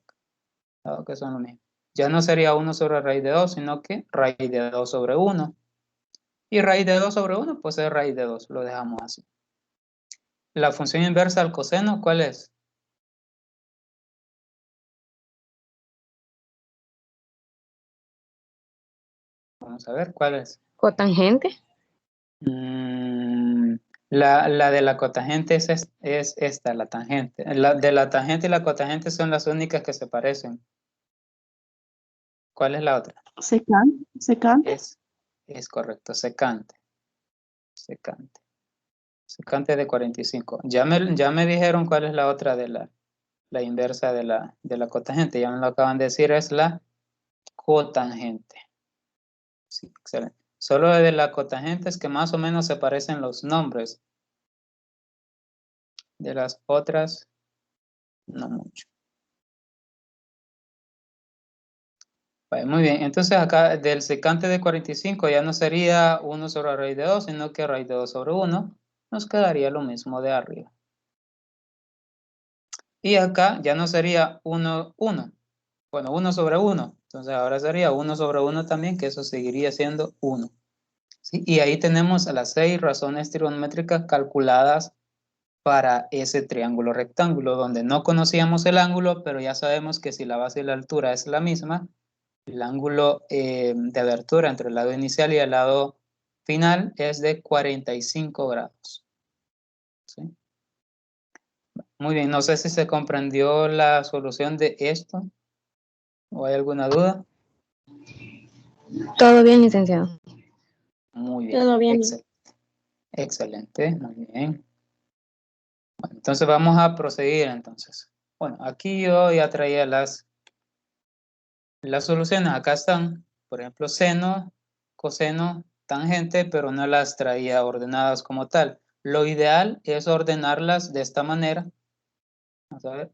dado que son lo mismo. Ya no sería 1 sobre raíz de 2, sino que raíz de 2 sobre 1. Y raíz de 2 sobre 1, pues es raíz de 2, lo dejamos así. La función inversa al coseno, ¿cuál es? Vamos a ver, ¿cuál es? Cotangente. La de la cotangente es esta, la tangente. La de la tangente y la cotangente son las únicas que se parecen. ¿Cuál es la otra? Secante. Es correcto, secante. Secante. Secante de 45. Ya me dijeron cuál es la otra de la inversa de la cotangente. Ya me lo acaban de decir, es la cotangente. Sí, excelente. Solo de la cotangente es que más o menos se parecen los nombres. De las otras, no mucho. Vale, muy bien, entonces acá del secante de 45 ya no sería 1 sobre raíz de 2, sino que raíz de 2 sobre 1. nos quedaría lo mismo de arriba. Y acá ya no sería 1, 1. Bueno, 1 sobre 1. Entonces ahora sería 1 sobre 1 también, que eso seguiría siendo 1. ¿Sí? Y ahí tenemos las 6 razones trigonométricas calculadas para ese triángulo rectángulo, donde no conocíamos el ángulo, pero ya sabemos que si la base y la altura es la misma, el ángulo de abertura entre el lado inicial y el lado final es de 45 grados. ¿Sí? Muy bien, no sé si se comprendió la solución de esto o hay alguna duda. Todo bien, licenciado. Muy bien, Todo bien. excelente. Excelente, muy bien. Bueno, entonces vamos a proseguir entonces. Bueno, aquí yo ya traía las soluciones. Acá están, por ejemplo, seno, coseno, tangente, pero no las traía ordenadas como tal. Lo ideal es ordenarlas de esta manera. Vamos a ver.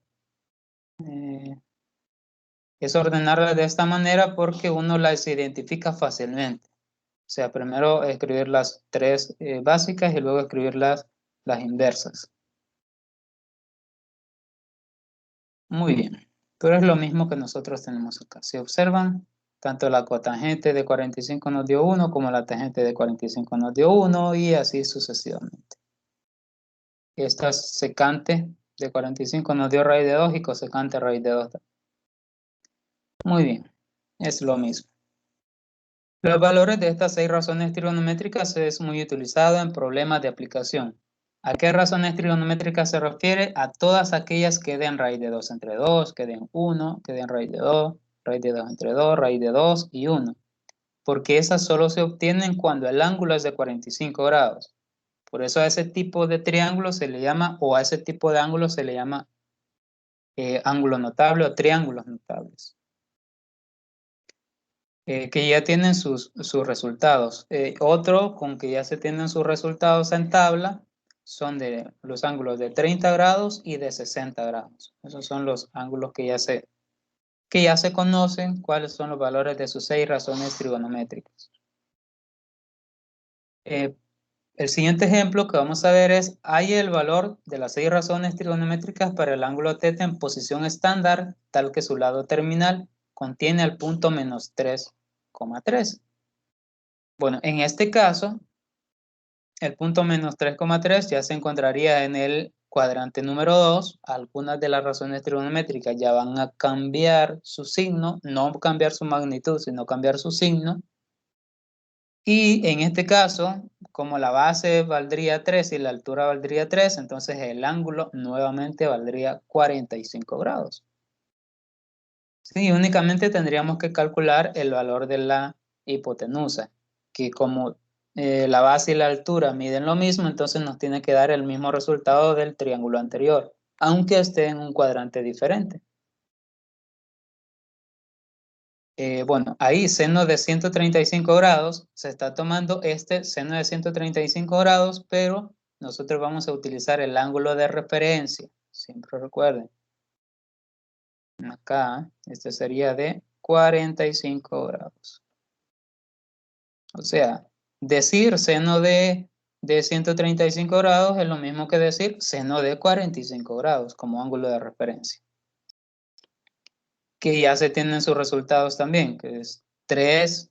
Es ordenarlas de esta manera porque uno las identifica fácilmente. O sea, primero escribir las 3 básicas y luego escribir las inversas. Muy bien. Pero es lo mismo que nosotros tenemos acá. Si observan, tanto la cotangente de 45 nos dio 1 como la tangente de 45 nos dio 1 y así sucesivamente. Esta secante de 45 nos dio raíz de 2 y cosecante raíz de 2. Muy bien, es lo mismo. Los valores de estas 6 razones trigonométricas es muy utilizado en problemas de aplicación. ¿A qué razones trigonométricas se refiere? A todas aquellas que den raíz de 2 entre 2, que den 1, que den raíz de 2, raíz de 2 entre 2, raíz de 2 y 1. Porque esas solo se obtienen cuando el ángulo es de 45 grados. Por eso a ese tipo de triángulo se le llama, o a ese tipo de ángulo se le llama ángulo notable o triángulos notables. Que ya tienen sus resultados. Otro con que ya se tienen sus resultados en tabla son de los ángulos de 30 grados y de 60 grados. Esos son los ángulos que ya se conocen cuáles son los valores de sus 6 razones trigonométricas. El siguiente ejemplo que vamos a ver es, hay el valor de las 6 razones trigonométricas para el ángulo θ en posición estándar, tal que su lado terminal contiene el punto menos 3,3. Bueno, en este caso, el punto menos 3,3 ya se encontraría en el cuadrante número 2. Algunas de las razones trigonométricas ya van a cambiar su signo, no cambiar su magnitud, sino cambiar su signo. Y en este caso, como la base valdría 3 y la altura valdría 3, entonces el ángulo nuevamente valdría 45 grados. Sí, únicamente tendríamos que calcular el valor de la hipotenusa, que como la base y la altura miden lo mismo, entonces nos tiene que dar el mismo resultado del triángulo anterior, aunque esté en un cuadrante diferente. Bueno, ahí seno de 135 grados, se está tomando este seno de 135 grados, pero nosotros vamos a utilizar el ángulo de referencia, siempre recuerden. Acá, este sería de 45 grados. O sea, decir seno de 135 grados es lo mismo que decir seno de 45 grados como ángulo de referencia. Que ya se tienen sus resultados también, que es 3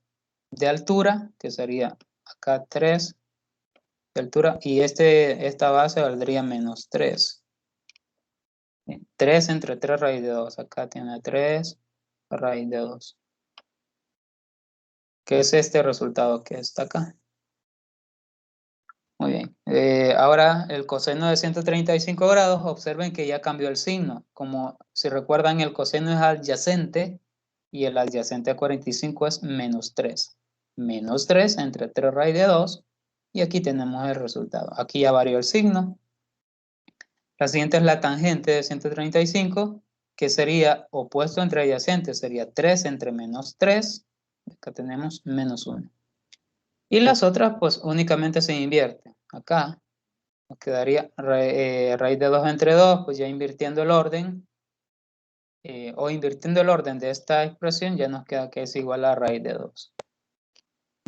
de altura, que sería acá 3 de altura, y esta base valdría menos 3. 3 entre 3 raíz de 2, acá tiene 3 raíz de 2. ¿Qué es este resultado que está acá? Muy bien. Ahora el coseno de 135 grados, observen que ya cambió el signo. Como si recuerdan, el coseno es adyacente y el adyacente a 45 es menos 3. Menos 3 entre 3 raíz de 2 y aquí tenemos el resultado. Aquí ya varió el signo. La siguiente es la tangente de 135, que sería opuesto entre adyacentes, sería 3 entre menos 3. Acá tenemos menos 1. Y las otras pues únicamente se invierten. Acá nos quedaría raíz de 2 entre 2, pues ya invirtiendo el orden, o invirtiendo el orden de esta expresión, ya nos queda que es igual a raíz de 2.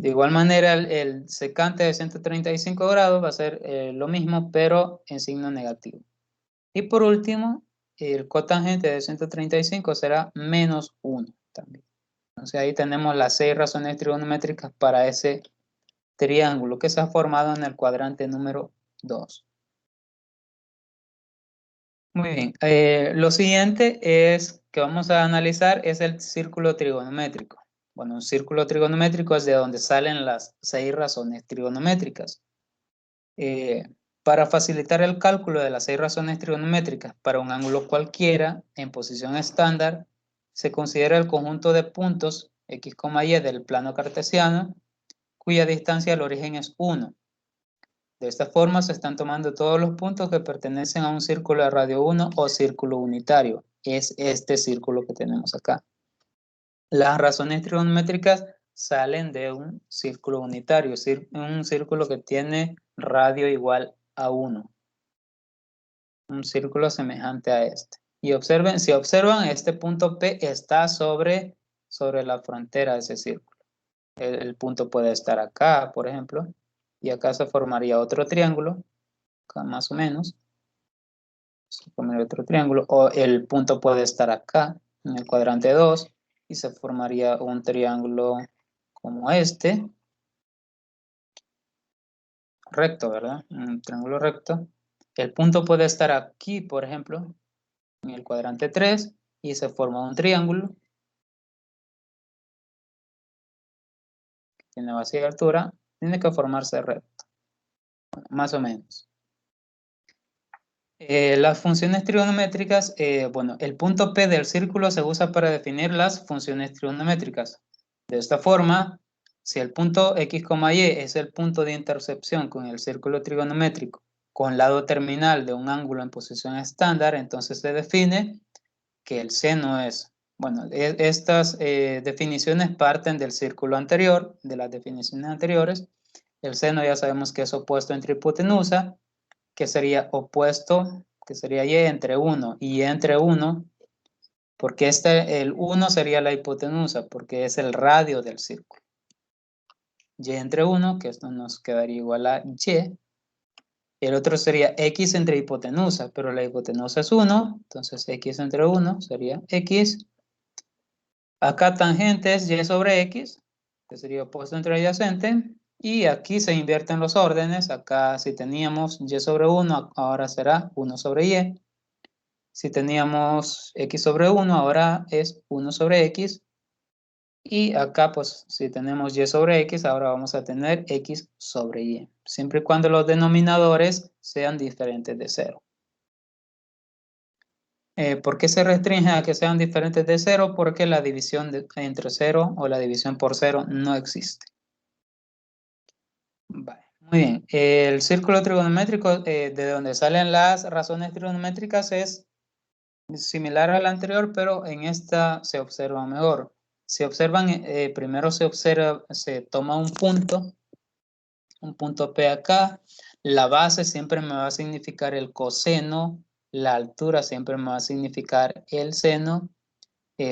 De igual manera, el secante de 135 grados va a ser lo mismo, pero en signo negativo. Y por último, el cotangente de 135 será menos 1 también. Entonces ahí tenemos las 6 razones trigonométricas para ese triángulo que se ha formado en el cuadrante número 2. Muy bien, lo siguiente es que vamos a analizar es el círculo trigonométrico. Bueno, un círculo trigonométrico es de donde salen las 6 razones trigonométricas. Para facilitar el cálculo de las 6 razones trigonométricas para un ángulo cualquiera en posición estándar, se considera el conjunto de puntos x, y del plano cartesiano, cuya distancia al origen es 1. De esta forma se están tomando todos los puntos que pertenecen a un círculo de radio 1 o círculo unitario. Es este círculo que tenemos acá. Las razones trigonométricas salen de un círculo unitario, un círculo que tiene radio igual a 1. Un círculo semejante a este. Y observen, si observan, este punto P está sobre la frontera de ese círculo. El punto puede estar acá, por ejemplo, y acá se formaría otro triángulo, acá más o menos. Se formaría otro triángulo, o el punto puede estar acá, en el cuadrante 2, y se formaría un triángulo como este, recto, ¿verdad? Un triángulo recto. El punto puede estar aquí, por ejemplo, en el cuadrante 3, y se forma un triángulo. Tiene base y altura, tiene que formarse recto, bueno, más o menos. Las funciones trigonométricas, bueno, el punto P del círculo se usa para definir las funciones trigonométricas. De esta forma, si el punto x, y es el punto de intercepción con el círculo trigonométrico con lado terminal de un ángulo en posición estándar, entonces se define que el seno es, bueno, estas definiciones parten del círculo anterior, de las definiciones anteriores. El seno ya sabemos que es opuesto entre hipotenusa, que sería opuesto, que sería y entre 1 y entre 1, porque el 1 sería la hipotenusa, porque es el radio del círculo. Y entre 1, que esto nos quedaría igual a y. El otro sería x entre hipotenusa, pero la hipotenusa es 1, entonces x entre 1 sería x. Acá tangente es y sobre x, que sería opuesto entre adyacente. Y aquí se invierten los órdenes. Acá si teníamos y sobre 1, ahora será 1 sobre y. Si teníamos x sobre 1, ahora es 1 sobre x. Y acá, pues, si tenemos y sobre x, ahora vamos a tener x sobre y. Siempre y cuando los denominadores sean diferentes de 0. ¿Por qué se restringe a que sean diferentes de 0? Porque la división entre 0 o la división por 0 no existe. Vale, muy bien. El círculo trigonométrico, de donde salen las razones trigonométricas, es similar al anterior, pero en esta se observa mejor. Si observan, primero se toma un punto P acá. La base siempre me va a significar el coseno, la altura siempre me va a significar el seno.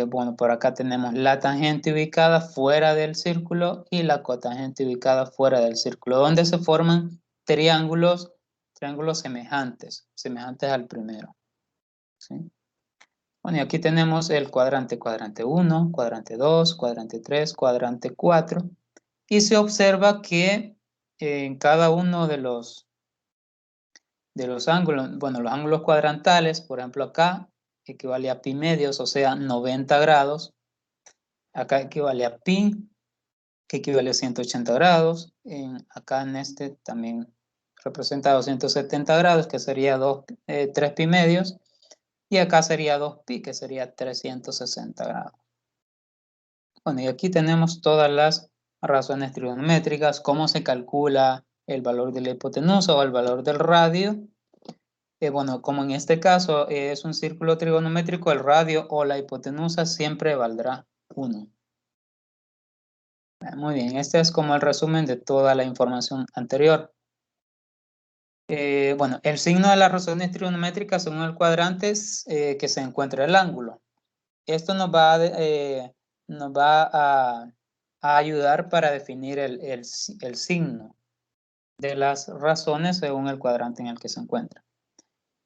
Bueno, por acá tenemos la tangente ubicada fuera del círculo y la cotangente ubicada fuera del círculo, donde se forman triángulos semejantes al primero. ¿Sí? Bueno, y aquí tenemos el cuadrante 1, cuadrante 2, cuadrante 3, cuadrante 4, y se observa que en cada uno de los ángulos, bueno, los ángulos cuadrantales, por ejemplo acá, equivale a pi medios, o sea, 90 grados. Acá equivale a pi, que equivale a 180 grados. Acá en este también representa 270 grados, que sería 3 pi medios. Y acá sería 2 pi, que sería 360 grados. Bueno, y aquí tenemos todas las razones trigonométricas, cómo se calcula el valor de la hipotenusa o el valor del radio. Bueno, como en este caso es un círculo trigonométrico, el radio o la hipotenusa siempre valdrá 1. Muy bien, este es como el resumen de toda la información anterior. Bueno, el signo de las razones trigonométricas según el cuadrante es que se encuentra el ángulo. Esto nos va a a ayudar para definir el signo de las razones según el cuadrante en el que se encuentra.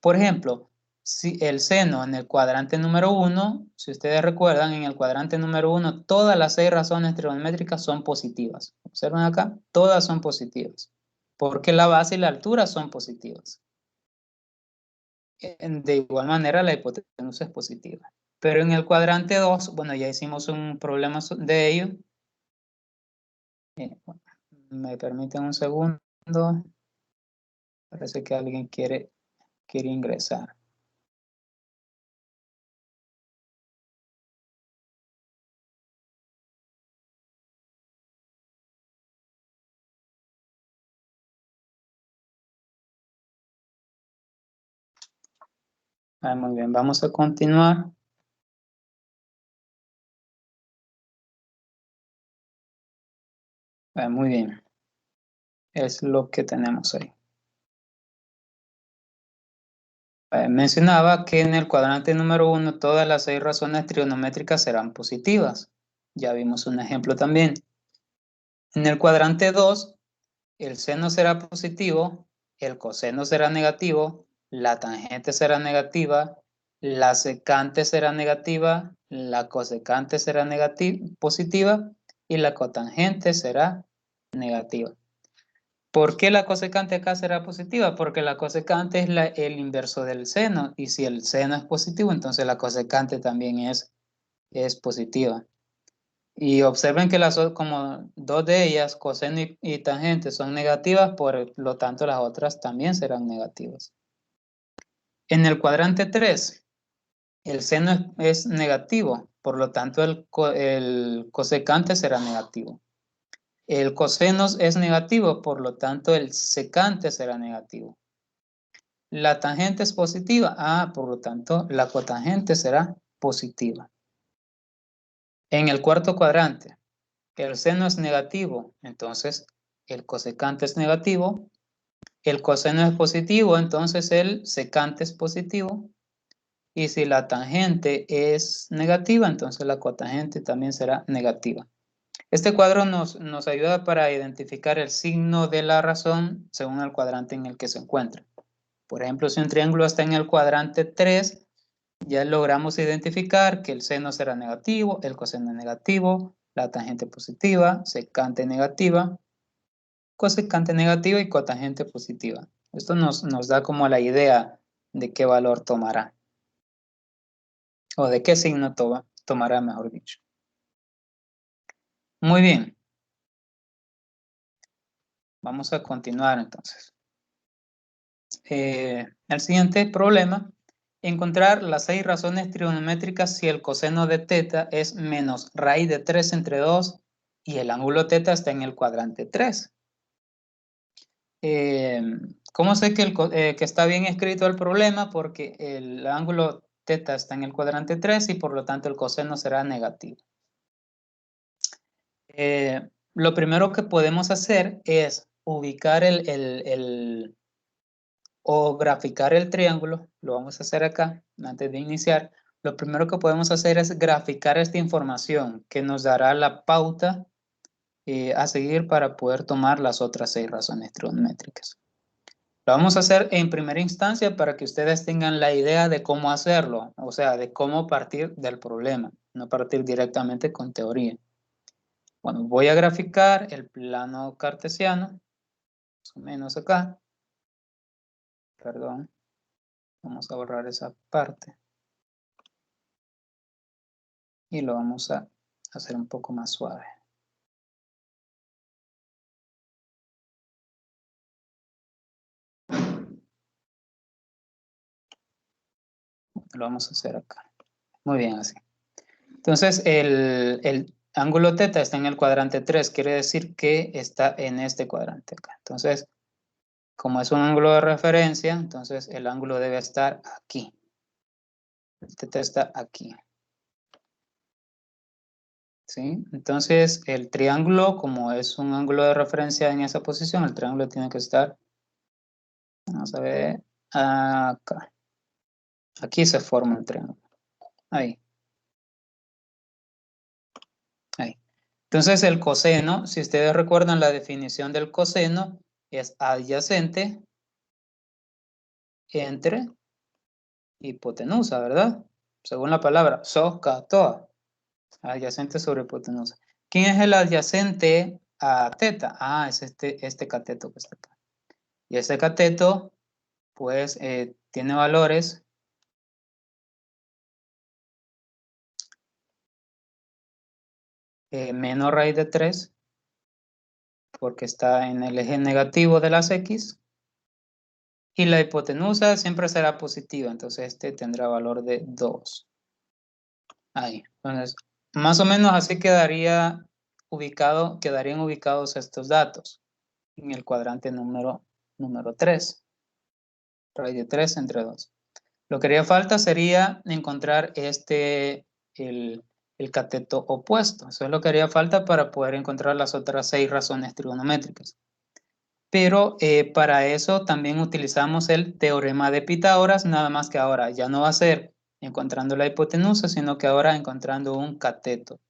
Por ejemplo, si el seno en el cuadrante número 1, si ustedes recuerdan, en el cuadrante número 1, todas las 6 razones trigonométricas son positivas. Observen acá, todas son positivas, porque la base y la altura son positivas. De igual manera, la hipotenusa es positiva. Pero en el cuadrante 2, bueno, ya hicimos un problema de ello. Me permiten un segundo. Parece que alguien quiere ingresar. Muy bien, vamos a continuar. Muy bien. Es lo que tenemos ahí. Mencionaba que en el cuadrante número 1 todas las 6 razones trigonométricas serán positivas. Ya vimos un ejemplo también. En el cuadrante 2, el seno será positivo, el coseno será negativo, la tangente será negativa, la secante será negativa, la cosecante será positiva y la cotangente será negativa. ¿Por qué la cosecante acá será positiva? Porque la cosecante es el inverso del seno, y si el seno es positivo, entonces la cosecante también es positiva. Y observen que como dos de ellas, coseno y tangente, son negativas, por lo tanto las otras también serán negativas. En el cuadrante 3, el seno es negativo, por lo tanto el cosecante será negativo. El coseno es negativo, por lo tanto el secante será negativo. La tangente es positiva, por lo tanto la cotangente será positiva. En el cuarto cuadrante, el seno es negativo, entonces el cosecante es negativo. El coseno es positivo, entonces el secante es positivo. Y si la tangente es negativa, entonces la cotangente también será negativa. Este cuadro nos ayuda para identificar el signo de la razón según el cuadrante en el que se encuentra. Por ejemplo, si un triángulo está en el cuadrante 3, ya logramos identificar que el seno será negativo, el coseno negativo, la tangente positiva, secante negativa, cosecante negativa y cotangente positiva. Esto nos da como la idea de qué valor tomará, o de qué signo tomará, mejor dicho. Muy bien. Vamos a continuar entonces. El siguiente problema, encontrar las 6 razones trigonométricas si el coseno de teta es menos raíz de 3 entre 2 y el ángulo teta está en el cuadrante 3. ¿Cómo sé que está bien escrito el problema? Porque el ángulo teta está en el cuadrante 3 y por lo tanto el coseno será negativo. Lo primero que podemos hacer es ubicar o graficar el triángulo. Lo vamos a hacer acá antes de iniciar. Lo primero que podemos hacer es graficar esta información que nos dará la pauta a seguir para poder tomar las otras 6 razones trigonométricas. Lo vamos a hacer en primera instancia para que ustedes tengan la idea de cómo hacerlo, o sea, de cómo partir del problema, no partir directamente con teoría. Bueno, voy a graficar el plano cartesiano, más o menos acá. Perdón, vamos a borrar esa parte. Y lo vamos a hacer un poco más suave. Lo vamos a hacer acá. Muy bien, así. Entonces, el ángulo teta está en el cuadrante 3, quiere decir que está en este cuadrante acá. Entonces, como es un ángulo de referencia, entonces el ángulo debe estar aquí. El teta está aquí. ¿Sí? Entonces, el triángulo, como es un ángulo de referencia en esa posición, el triángulo tiene que estar, vamos a ver, acá. Aquí se forma el triángulo. Ahí. Ahí. Entonces el coseno, si ustedes recuerdan la definición del coseno, es adyacente entre hipotenusa, ¿verdad? Según la palabra, SOHCAHTOA, adyacente sobre hipotenusa. ¿Quién es el adyacente a teta? Ah, es este cateto que está acá. Y ese cateto, pues, tiene valores menos raíz de 3, porque está en el eje negativo de las X, y la hipotenusa siempre será positiva, entonces este tendrá valor de 2. Ahí. Entonces, más o menos así quedarían ubicados estos datos en el cuadrante número 3. Raíz de 3 entre 2. Lo que haría falta sería encontrar el cateto opuesto. Eso es lo que haría falta para poder encontrar las otras 6 razones trigonométricas. Pero para eso también utilizamos el teorema de Pitágoras, nada más que ahora ya no va a ser encontrando la hipotenusa, sino que ahora encontrando un cateto.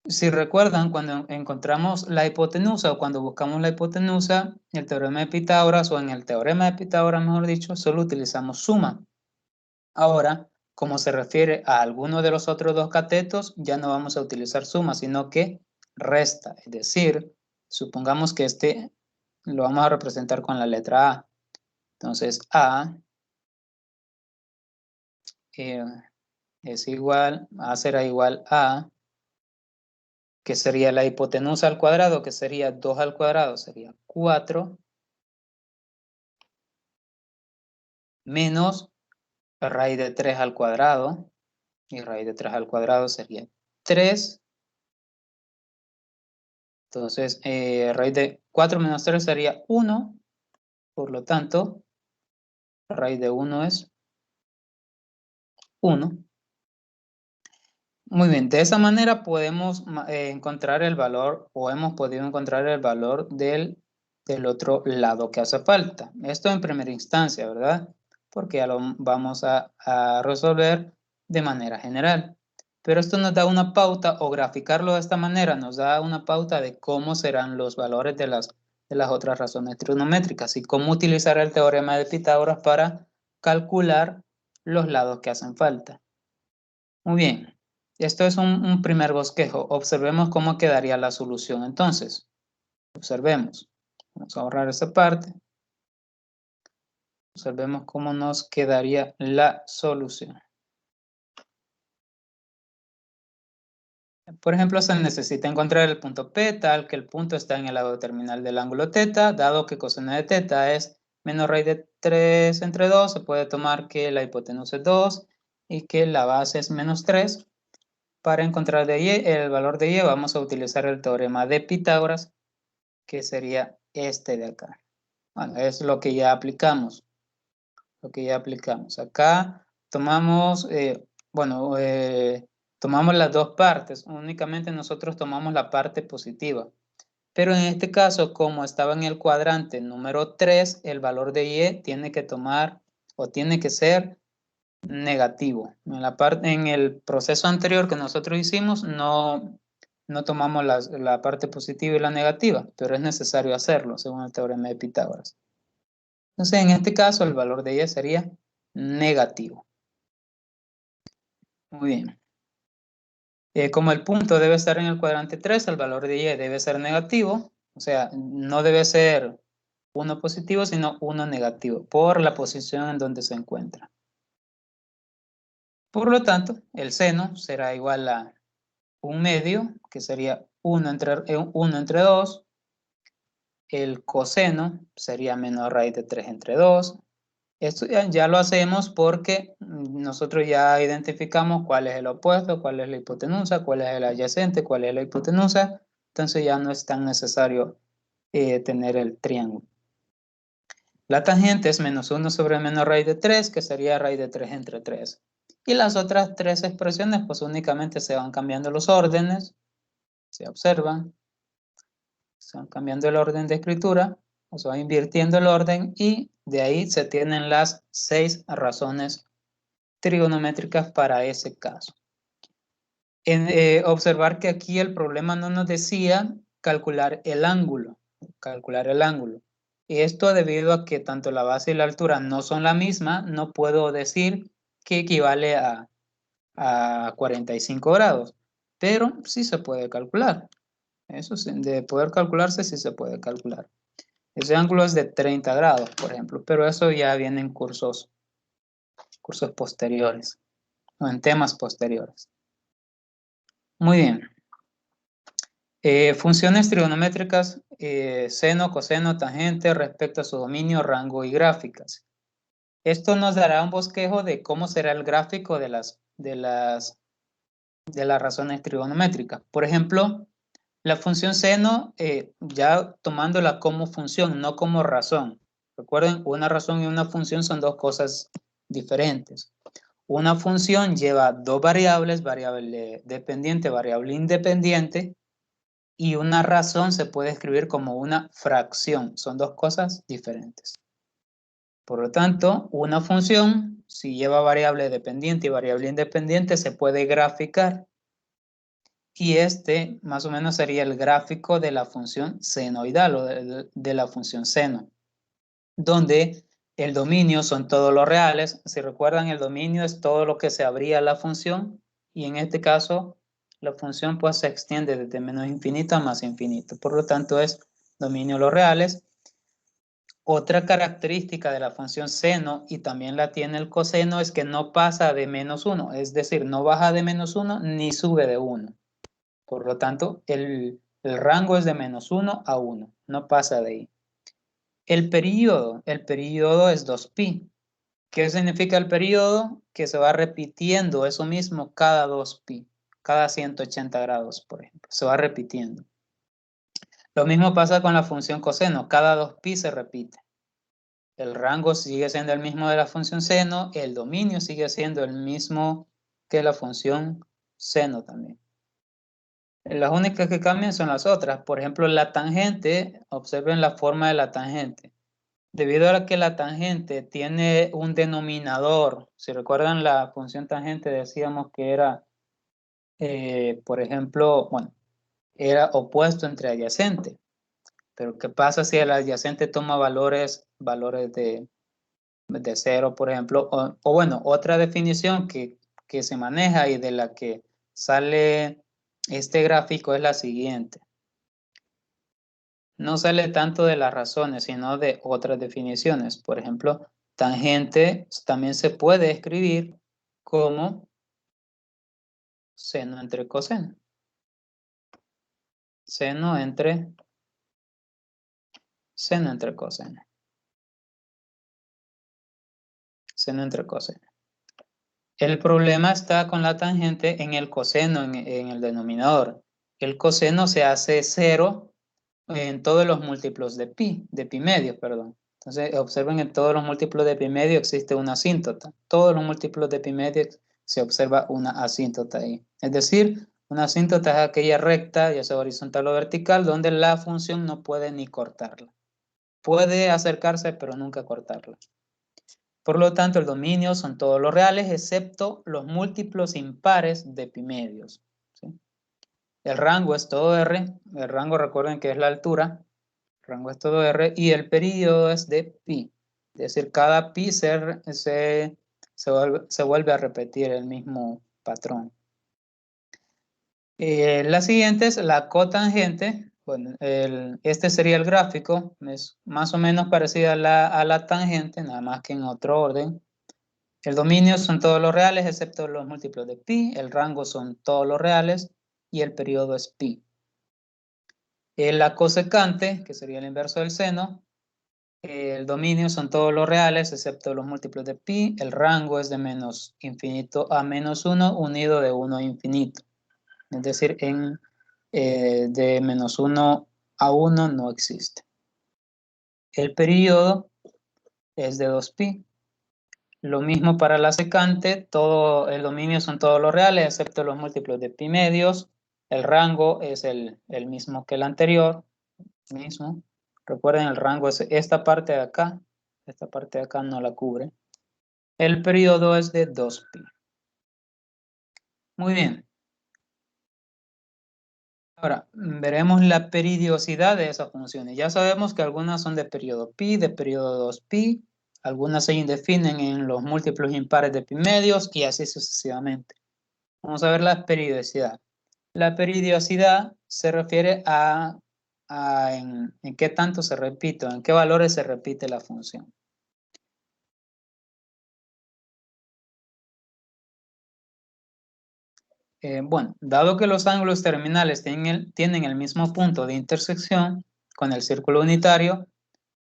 Si recuerdan, cuando encontramos la hipotenusa o cuando buscamos la hipotenusa, el teorema de Pitágoras o en el teorema de Pitágoras, mejor dicho, solo utilizamos suma. Ahora, como se refiere a alguno de los otros dos catetos, ya no vamos a utilizar suma, sino que resta. Es decir, supongamos que este lo vamos a representar con la letra A. Entonces, A será igual a, que sería la hipotenusa al cuadrado, que sería 2 al cuadrado, sería 4, menos raíz de 3 al cuadrado, y raíz de 3 al cuadrado sería 3. Entonces, raíz de 4 menos 3 sería 1, por lo tanto, raíz de 1 es 1. Muy bien, de esa manera podemos encontrar el valor, o hemos podido encontrar el valor del otro lado que hace falta. Esto en primera instancia, ¿verdad? Porque ya lo vamos a resolver de manera general. Pero esto nos da una pauta, o graficarlo de esta manera, nos da una pauta de cómo serán los valores de las otras razones trigonométricas y cómo utilizar el teorema de Pitágoras para calcular los lados que hacen falta. Muy bien. Esto es un primer bosquejo. Observemos cómo quedaría la solución entonces. Observemos. Vamos a borrar esa parte. Observemos cómo nos quedaría la solución. Por ejemplo, se necesita encontrar el punto P tal que el punto está en el lado terminal del ángulo θ, dado que coseno de θ es menos raíz de 3 entre 2, se puede tomar que la hipotenusa es 2 y que la base es menos 3. Para encontrar el valor de y vamos a utilizar el teorema de Pitágoras, que sería este de acá. Bueno, es lo que ya aplicamos. Acá tomamos, tomamos las dos partes. Únicamente nosotros tomamos la parte positiva. Pero en este caso, como estaba en el cuadrante número 3, el valor de y tiene que tomar o tiene que ser negativo. En el proceso anterior que nosotros hicimos, no tomamos la parte positiva y la negativa, pero es necesario hacerlo según el teorema de Pitágoras. Entonces, en este caso, el valor de y sería negativo. Muy bien. Como el punto debe estar en el cuadrante 3, el valor de y debe ser negativo, o sea, no debe ser 1 positivo, sino 1 negativo, por la posición en donde se encuentra. Por lo tanto, el seno será igual a un medio, que sería 1 entre 2. El coseno sería menos raíz de 3 entre 2. Esto ya lo hacemos porque nosotros ya identificamos cuál es el opuesto, cuál es la hipotenusa, cuál es el adyacente, cuál es la hipotenusa. Entonces ya no es tan necesario tener el triángulo. La tangente es menos 1 sobre menos raíz de 3, que sería raíz de 3 entre 3. Y las otras 3 expresiones pues únicamente se van cambiando los órdenes, se observan, se van cambiando el orden de escritura, o se va invirtiendo el orden y de ahí se tienen las 6 razones trigonométricas para ese caso. Observar que aquí el problema no nos decía calcular el ángulo. Y esto debido a que tanto la base y la altura no son la misma, no puedo decir que equivale a 45 grados, pero sí se puede calcular. Eso sí, de poder calcularse sí se puede calcular. Ese ángulo es de 30 grados, por ejemplo, pero eso ya viene en cursos posteriores o en temas posteriores. Muy bien. Funciones trigonométricas, seno, coseno, tangente respecto a su dominio, rango y gráficas. Esto nos dará un bosquejo de cómo será el gráfico de las razones trigonométricas. Por ejemplo, la función seno, ya tomándola como función, no como razón. Recuerden, una razón y una función son dos cosas diferentes. Una función lleva dos variables, variable dependiente, variable independiente, y una razón se puede escribir como una fracción. Son dos cosas diferentes. Por lo tanto, una función, si lleva variable dependiente y variable independiente, se puede graficar. Y este más o menos sería el gráfico de la función senoidal o de la función seno, donde el dominio son todos los reales. Si recuerdan, el dominio es todo lo que se abría la función, y en este caso la función pues se extiende desde menos infinito a más infinito. Por lo tanto es dominio los reales. Otra característica de la función seno, y también la tiene el coseno, es que no pasa de -1, es decir, no baja de -1 ni sube de 1. Por lo tanto, el rango es de -1 a 1, no pasa de ahí. El período es 2pi. ¿Qué significa el período? Que se va repitiendo eso mismo cada 2pi, cada 180 grados, por ejemplo, se va repitiendo. Lo mismo pasa con la función coseno, cada 2pi se repite. El rango sigue siendo el mismo de la función seno, el dominio sigue siendo el mismo que la función seno también. Las únicas que cambian son las otras. Por ejemplo, la tangente, observen la forma de la tangente. Debido a que la tangente tiene un denominador, si recuerdan la función tangente decíamos que era, por ejemplo, bueno, era opuesto entre adyacente. Pero ¿qué pasa si el adyacente toma valores de 0, por ejemplo? O bueno, otra definición que se maneja y de la que sale este gráfico es la siguiente. No sale tanto de las razones, sino de otras definiciones. Por ejemplo, tangente también se puede escribir como seno entre coseno. Seno entre coseno. Seno entre coseno. El problema está con la tangente en el coseno, en el denominador. El coseno se hace 0 en todos los múltiplos de pi medio, perdón. Entonces, observen en todos los múltiplos de pi medio existe una asíntota. Todos los múltiplos de pi medio se observa una asíntota ahí. Es decir, una asíntota es aquella recta, ya sea horizontal o vertical, donde la función no puede ni cortarla. Puede acercarse, pero nunca cortarla. Por lo tanto, el dominio son todos los reales, excepto los múltiplos impares de pi medios. ¿Sí? El rango es todo R. El rango, recuerden que es la altura. El rango es todo R. Y el período es de pi. Es decir, cada pi se vuelve a repetir el mismo patrón. La siguiente es la cotangente. Bueno, este sería el gráfico. Es más o menos parecida a la tangente, nada más que en otro orden. El dominio son todos los reales excepto los múltiplos de pi, el rango son todos los reales y el periodo es pi. La cosecante, que sería el inverso del seno, el dominio son todos los reales excepto los múltiplos de pi, el rango es de menos infinito a -1 unido de 1 a infinito. Es decir, de -1 a 1 no existe. El periodo es de 2pi. Lo mismo para la secante, todo el dominio son todos los reales, excepto los múltiplos de pi medios. El rango es el mismo que el anterior, mismo. Recuerden, el rango es esta parte de acá no la cubre. El periodo es de 2pi. Muy bien. Ahora, veremos la periodicidad de esas funciones. Ya sabemos que algunas son de periodo pi, de periodo 2pi, algunas se indefinen en los múltiplos impares de pi medios y así sucesivamente. Vamos a ver la periodicidad. La periodicidad se refiere a en qué tanto se repite, en qué valores se repite la función. Bueno, dado que los ángulos terminales tienen el mismo punto de intersección con el círculo unitario,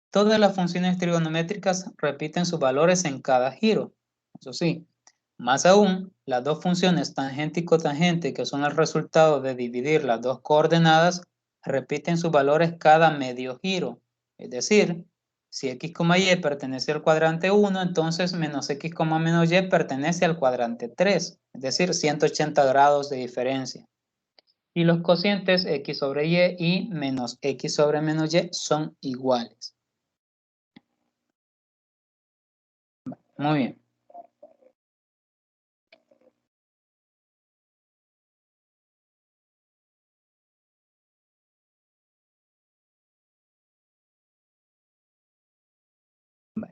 todas las funciones trigonométricas repiten sus valores en cada giro. Eso sí, más aún, las dos funciones tangente y cotangente, que son el resultado de dividir las dos coordenadas, repiten sus valores cada medio giro. Es decir, si x, y pertenece al cuadrante 1, entonces menos x, menos y pertenece al cuadrante 3, es decir, 180 grados de diferencia. Y los cocientes x sobre y menos x sobre menos y son iguales. Muy bien.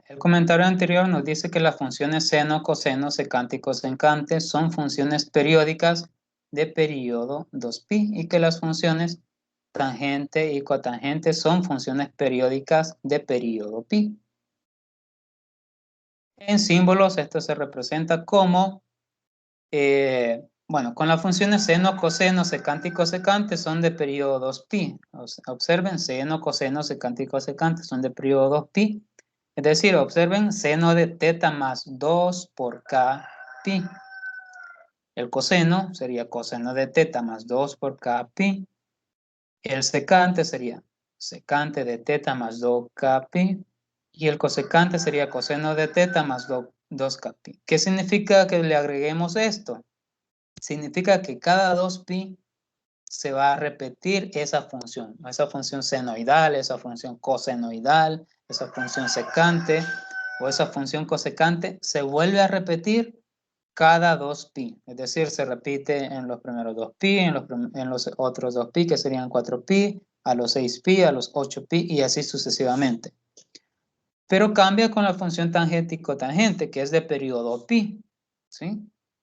El comentario anterior nos dice que las funciones seno, coseno, secante y cosecante son funciones periódicas de periodo 2pi y que las funciones tangente y cotangente son funciones periódicas de periodo pi. En símbolos esto se representa como, bueno, con las funciones seno, coseno, secante y cosecante son de periodo 2pi. Observen, seno, coseno, secante y cosecante son de periodo 2pi. Es decir, observen seno de teta más 2 por k pi. El coseno sería coseno de teta más 2 por k pi. El secante sería secante de teta más 2k pi. Y el cosecante sería coseno de teta más 2k pi. ¿Qué significa que le agreguemos esto? Significa que cada 2pi se va a repetir esa función senoidal, esa función cosenoidal, esa función secante o esa función cosecante se vuelve a repetir cada 2pi, es decir, se repite en los primeros 2pi, en los otros 2pi que serían 4pi, a los 6pi, a los 8pi y así sucesivamente. Pero cambia con la función tangente y cotangente, que es de periodo pi, ¿sí?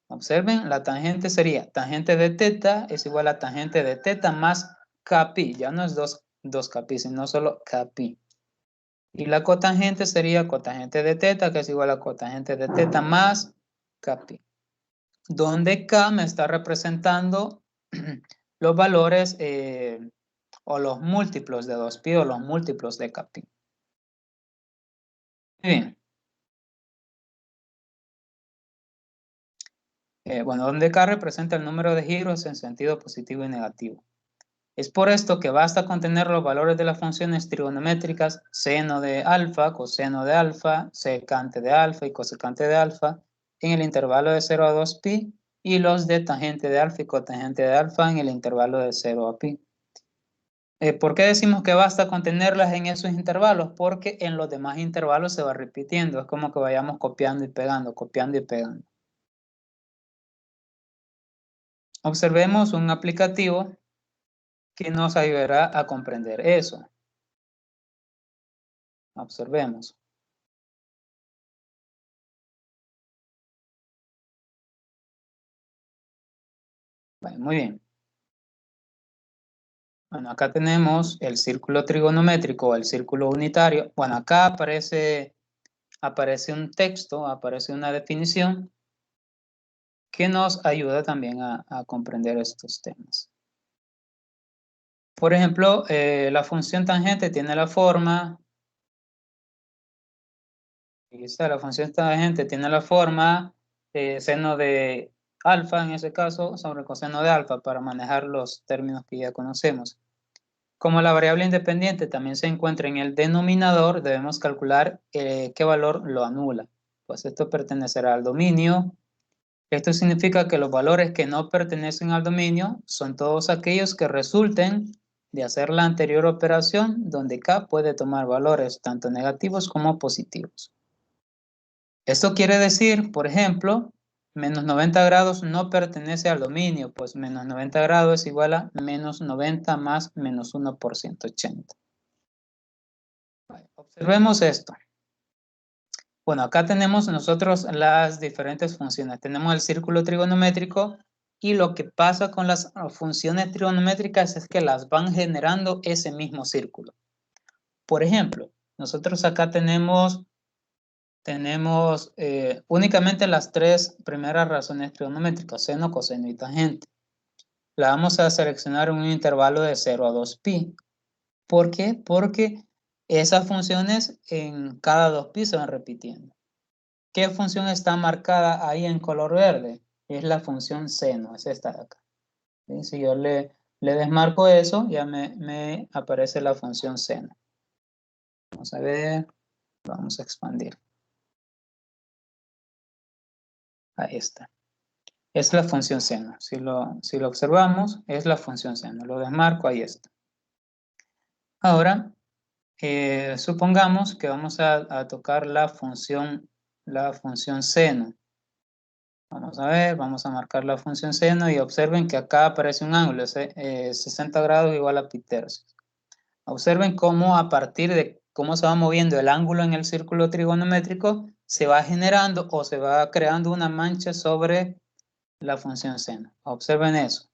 Observen, la tangente sería tangente de teta es igual a tangente de teta más kpi, ya no es 2 kpi, sino solo kpi. Y la cotangente sería cotangente de teta, que es igual a cotangente de teta más kpi. Donde k me está representando los valores o los múltiplos de 2pi o los múltiplos de kpi. Muy bien. Bueno, donde k representa el número de giros en sentido positivo y negativo. Es por esto que basta con tener los valores de las funciones trigonométricas seno de alfa, coseno de alfa, secante de alfa y cosecante de alfa en el intervalo de 0 a 2pi y los de tangente de alfa y cotangente de alfa en el intervalo de 0 a pi. ¿Por qué decimos que basta con tenerlas en esos intervalos? Porque en los demás intervalos se va repitiendo. Es como que vayamos copiando y pegando, copiando y pegando. Observemos un aplicativo que nos ayudará a comprender eso. Observemos. Bueno, muy bien. Bueno, acá tenemos el círculo trigonométrico o el círculo unitario. Bueno, acá aparece un texto, aparece una definición que nos ayuda también a comprender estos temas. Por ejemplo, la función tangente tiene la forma, aquí está, la función tangente tiene la forma seno de alfa, en ese caso, sobre coseno de alfa, para manejar los términos que ya conocemos. Como la variable independiente también se encuentra en el denominador, debemos calcular qué valor lo anula. Pues esto pertenecerá al dominio. Esto significa que los valores que no pertenecen al dominio son todos aquellos que resulten de hacer la anterior operación, donde k puede tomar valores tanto negativos como positivos. Esto quiere decir, por ejemplo, Menos 90 grados no pertenece al dominio, pues menos 90 grados es igual a menos 90 más menos 1 por 180. Observemos esto. Bueno, acá tenemos nosotros las diferentes funciones. Tenemos el círculo trigonométrico y lo que pasa con las funciones trigonométricas es que las van generando ese mismo círculo. Por ejemplo, nosotros acá tenemos únicamente las tres primeras razones trigonométricas, seno, coseno y tangente. La vamos a seleccionar en un intervalo de 0 a 2pi. ¿Por qué? Porque esas funciones en cada 2pi se van repitiendo. ¿Qué función está marcada ahí en color verde? Es la función seno, es esta de acá. ¿Sí? Si yo le desmarco eso, ya me aparece la función seno. Vamos a ver, vamos a expandir. Ahí está. Es la función seno. Si lo observamos, es la función seno. Lo desmarco, ahí está. Ahora, supongamos que vamos a tocar la función seno. Vamos a ver, vamos a marcar la función seno y observen que acá aparece un ángulo, 60 grados igual a pi tercios. Observen cómo a partir de cómo se va moviendo el ángulo en el círculo trigonométrico, se va generando o se va creando una mancha sobre la función seno. Observen eso.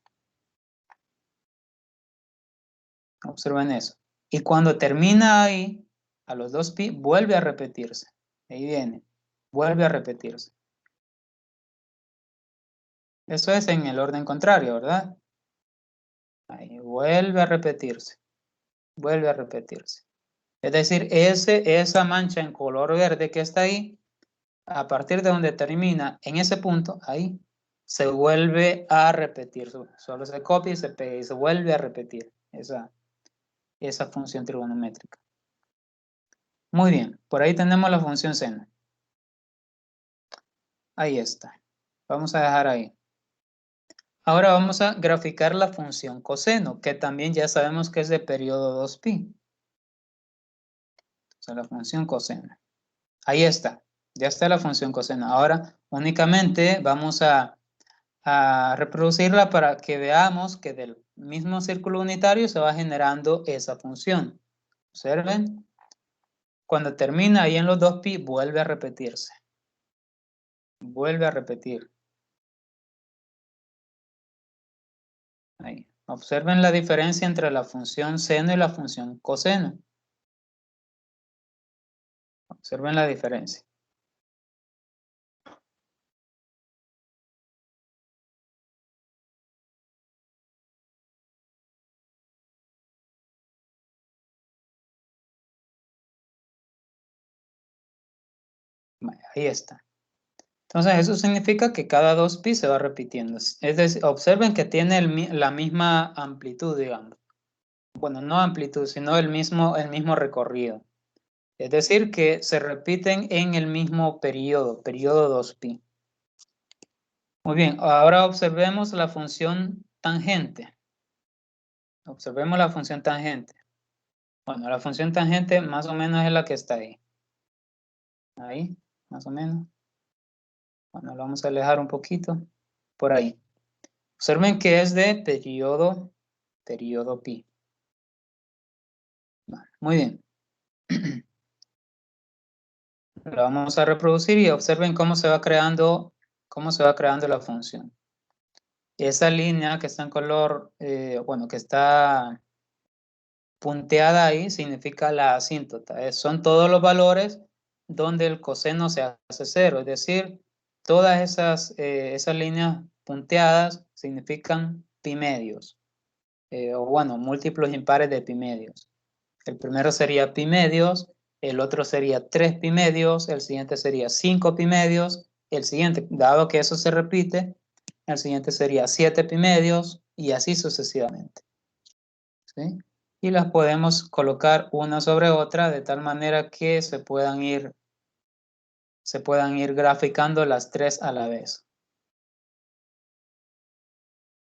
Observen eso. Y cuando termina ahí, a los 2pi, vuelve a repetirse. Ahí viene. Vuelve a repetirse. Eso es en el orden contrario, ¿verdad? Ahí vuelve a repetirse. Vuelve a repetirse. Es decir, esa mancha en color verde que está ahí, a partir de donde termina en ese punto, ahí, se vuelve a repetir. Solo se copia y se pega y se vuelve a repetir esa función trigonométrica. Muy bien, por ahí tenemos la función seno. Ahí está. Vamos a dejar ahí. Ahora vamos a graficar la función coseno, que también ya sabemos que es de periodo 2pi. O sea, la función coseno. Ahí está. Ya está la función coseno. Ahora únicamente vamos a reproducirla para que veamos que del mismo círculo unitario se va generando esa función. Observen. Cuando termina ahí en los 2pi, vuelve a repetirse. Vuelve a repetir. Ahí. Observen la diferencia entre la función seno y la función coseno. Observen la diferencia. Ahí está. Entonces eso significa que cada 2pi se va repitiendo. Es decir, observen que tiene la misma amplitud, digamos. Bueno, no amplitud, sino el mismo recorrido. Es decir, que se repiten en el mismo periodo 2pi. Muy bien, ahora observemos la función tangente. Observemos la función tangente. Bueno, la función tangente más o menos es la que está ahí. Ahí, más o menos. Bueno, lo vamos a alejar un poquito. Por ahí. Observen que es de periodo pi. Vale, muy bien. Lo vamos a reproducir y observen cómo se va creando la función. Esa línea que está en color, que está punteada ahí, significa la asíntota. Son todos los valores donde el coseno se hace 0. Es decir, todas esas líneas punteadas significan pi medios. Múltiplos impares de pi medios. El primero sería pi medios, el otro sería 3 pi medios, el siguiente sería 5 pi medios, el siguiente, dado que eso se repite, el siguiente sería 7 pi medios y así sucesivamente. ¿Sí? Y las podemos colocar una sobre otra de tal manera que se puedan ir graficando las tres a la vez.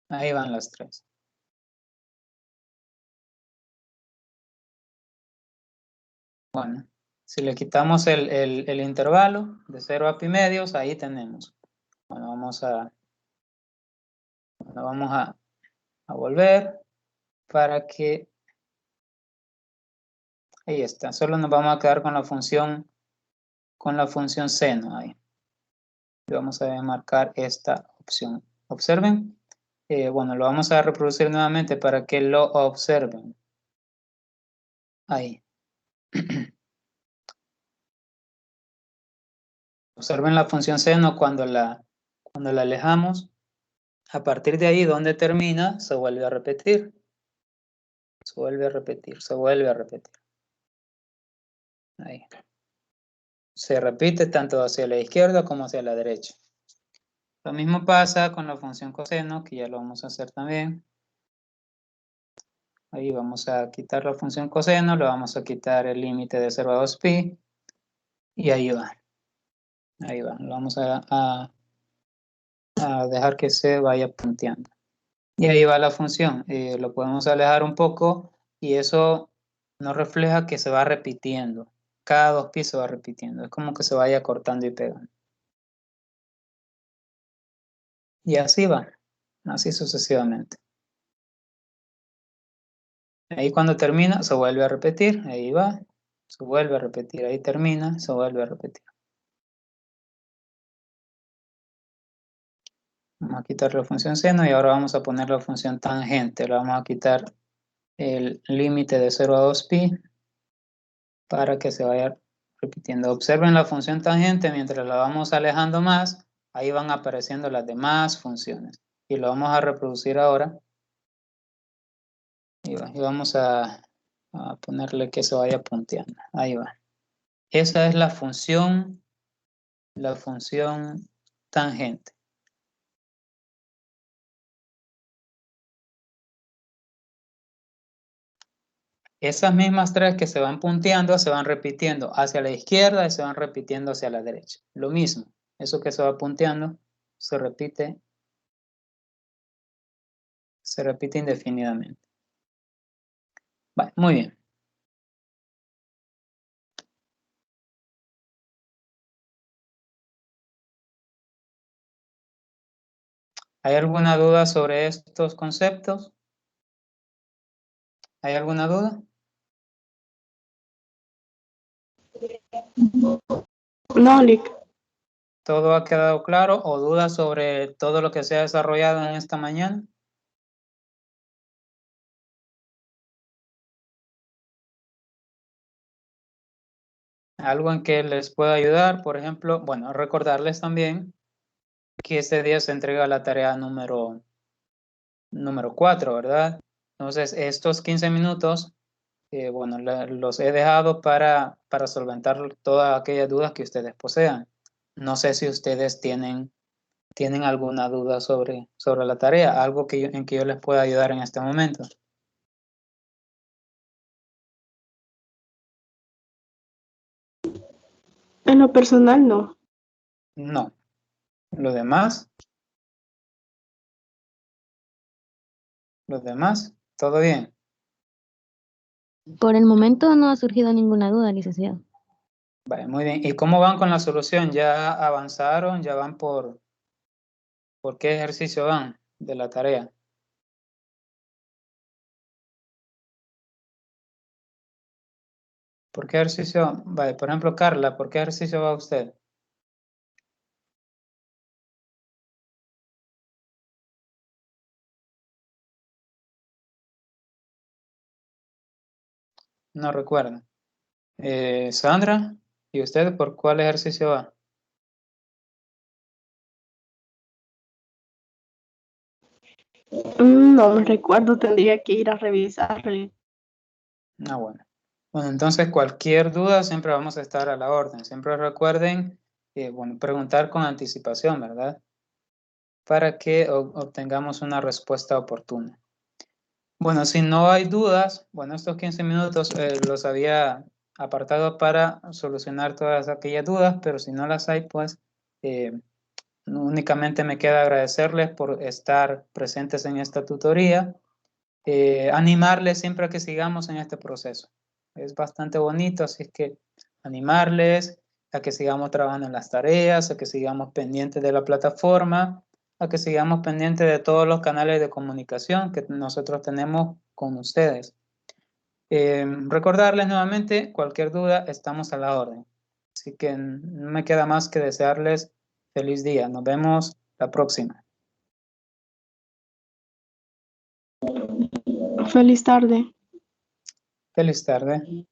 Ahí van las tres. Bueno, si le quitamos el intervalo de 0 a pi medios, ahí tenemos Bueno, vamos a volver para que... Ahí está. Solo nos vamos a quedar con la función seno ahí. Y vamos a marcar esta opción. Observen. Bueno, lo vamos a reproducir nuevamente para que lo observen. Ahí. Observen la función seno cuando la alejamos. A partir de ahí, donde termina, se vuelve a repetir. Se vuelve a repetir, se vuelve a repetir. Ahí. Se repite tanto hacia la izquierda como hacia la derecha. Lo mismo pasa con la función coseno, que ya lo vamos a hacer también. Ahí vamos a quitar la función coseno, le vamos a quitar el límite de 0 a 2pi. Y ahí va. Ahí va. Lo vamos a dejar que se vaya punteando. Y ahí va la función. Lo podemos alejar un poco y eso nos refleja que se va repitiendo. Cada 2pi se va repitiendo. Es como que se vaya cortando y pegando. Y así va. Así sucesivamente. Ahí cuando termina se vuelve a repetir. Ahí va. Se vuelve a repetir. Ahí termina. Se vuelve a repetir. Vamos a quitar la función seno y ahora vamos a poner la función tangente. Le vamos a quitar el límite de 0 a 2pi para que se vaya repitiendo. Observen la función tangente mientras la vamos alejando más. Ahí van apareciendo las demás funciones. Y lo vamos a reproducir ahora. Y vamos a ponerle que se vaya punteando. Ahí va. Esa es la función tangente. Esas mismas tres que se van punteando se van repitiendo hacia la izquierda y se van repitiendo hacia la derecha. Lo mismo, eso que se va punteando se repite indefinidamente. Vale, muy bien. ¿Hay alguna duda sobre estos conceptos? ¿Hay alguna duda? No, Lick. ¿Todo ha quedado claro o dudas sobre todo lo que se ha desarrollado en esta mañana? Algo en que les pueda ayudar, por ejemplo, bueno, recordarles también que este día se entrega la tarea número 4, ¿verdad? Entonces, estos 15 minutos, bueno, los he dejado para solventar todas aquellas dudas que ustedes posean. No sé si ustedes tienen alguna duda sobre la tarea, algo en que yo les pueda ayudar en este momento. En lo personal, no. No. ¿Los demás? ¿Los demás? ¿Todo bien? Por el momento no ha surgido ninguna duda, licenciado. Vale, muy bien. ¿Y cómo van con la solución? ¿Ya avanzaron? ¿Ya van por qué ejercicio van de la tarea? ¿Por qué ejercicio? Vale, por ejemplo, Carla, ¿por qué ejercicio va usted? No recuerdo. Sandra, ¿y usted por cuál ejercicio va? No me recuerdo, tendría que ir a revisarlo. Ah, bueno. Bueno, entonces cualquier duda siempre vamos a estar a la orden. Siempre recuerden, bueno, preguntar con anticipación, ¿verdad? Para que obtengamos una respuesta oportuna. Bueno, si no hay dudas, bueno, estos 15 minutos los había apartado para solucionar todas aquellas dudas, pero si no las hay, pues únicamente me queda agradecerles por estar presentes en esta tutoría, animarles siempre a que sigamos en este proceso. Es bastante bonito, así es que animarles, a que sigamos trabajando en las tareas, a que sigamos pendientes de la plataforma, a que sigamos pendientes de todos los canales de comunicación que nosotros tenemos con ustedes. Recordarles nuevamente, cualquier duda, estamos a la orden. Así que no me queda más que desearles feliz día. Nos vemos la próxima. Feliz tarde. Feliz tarde.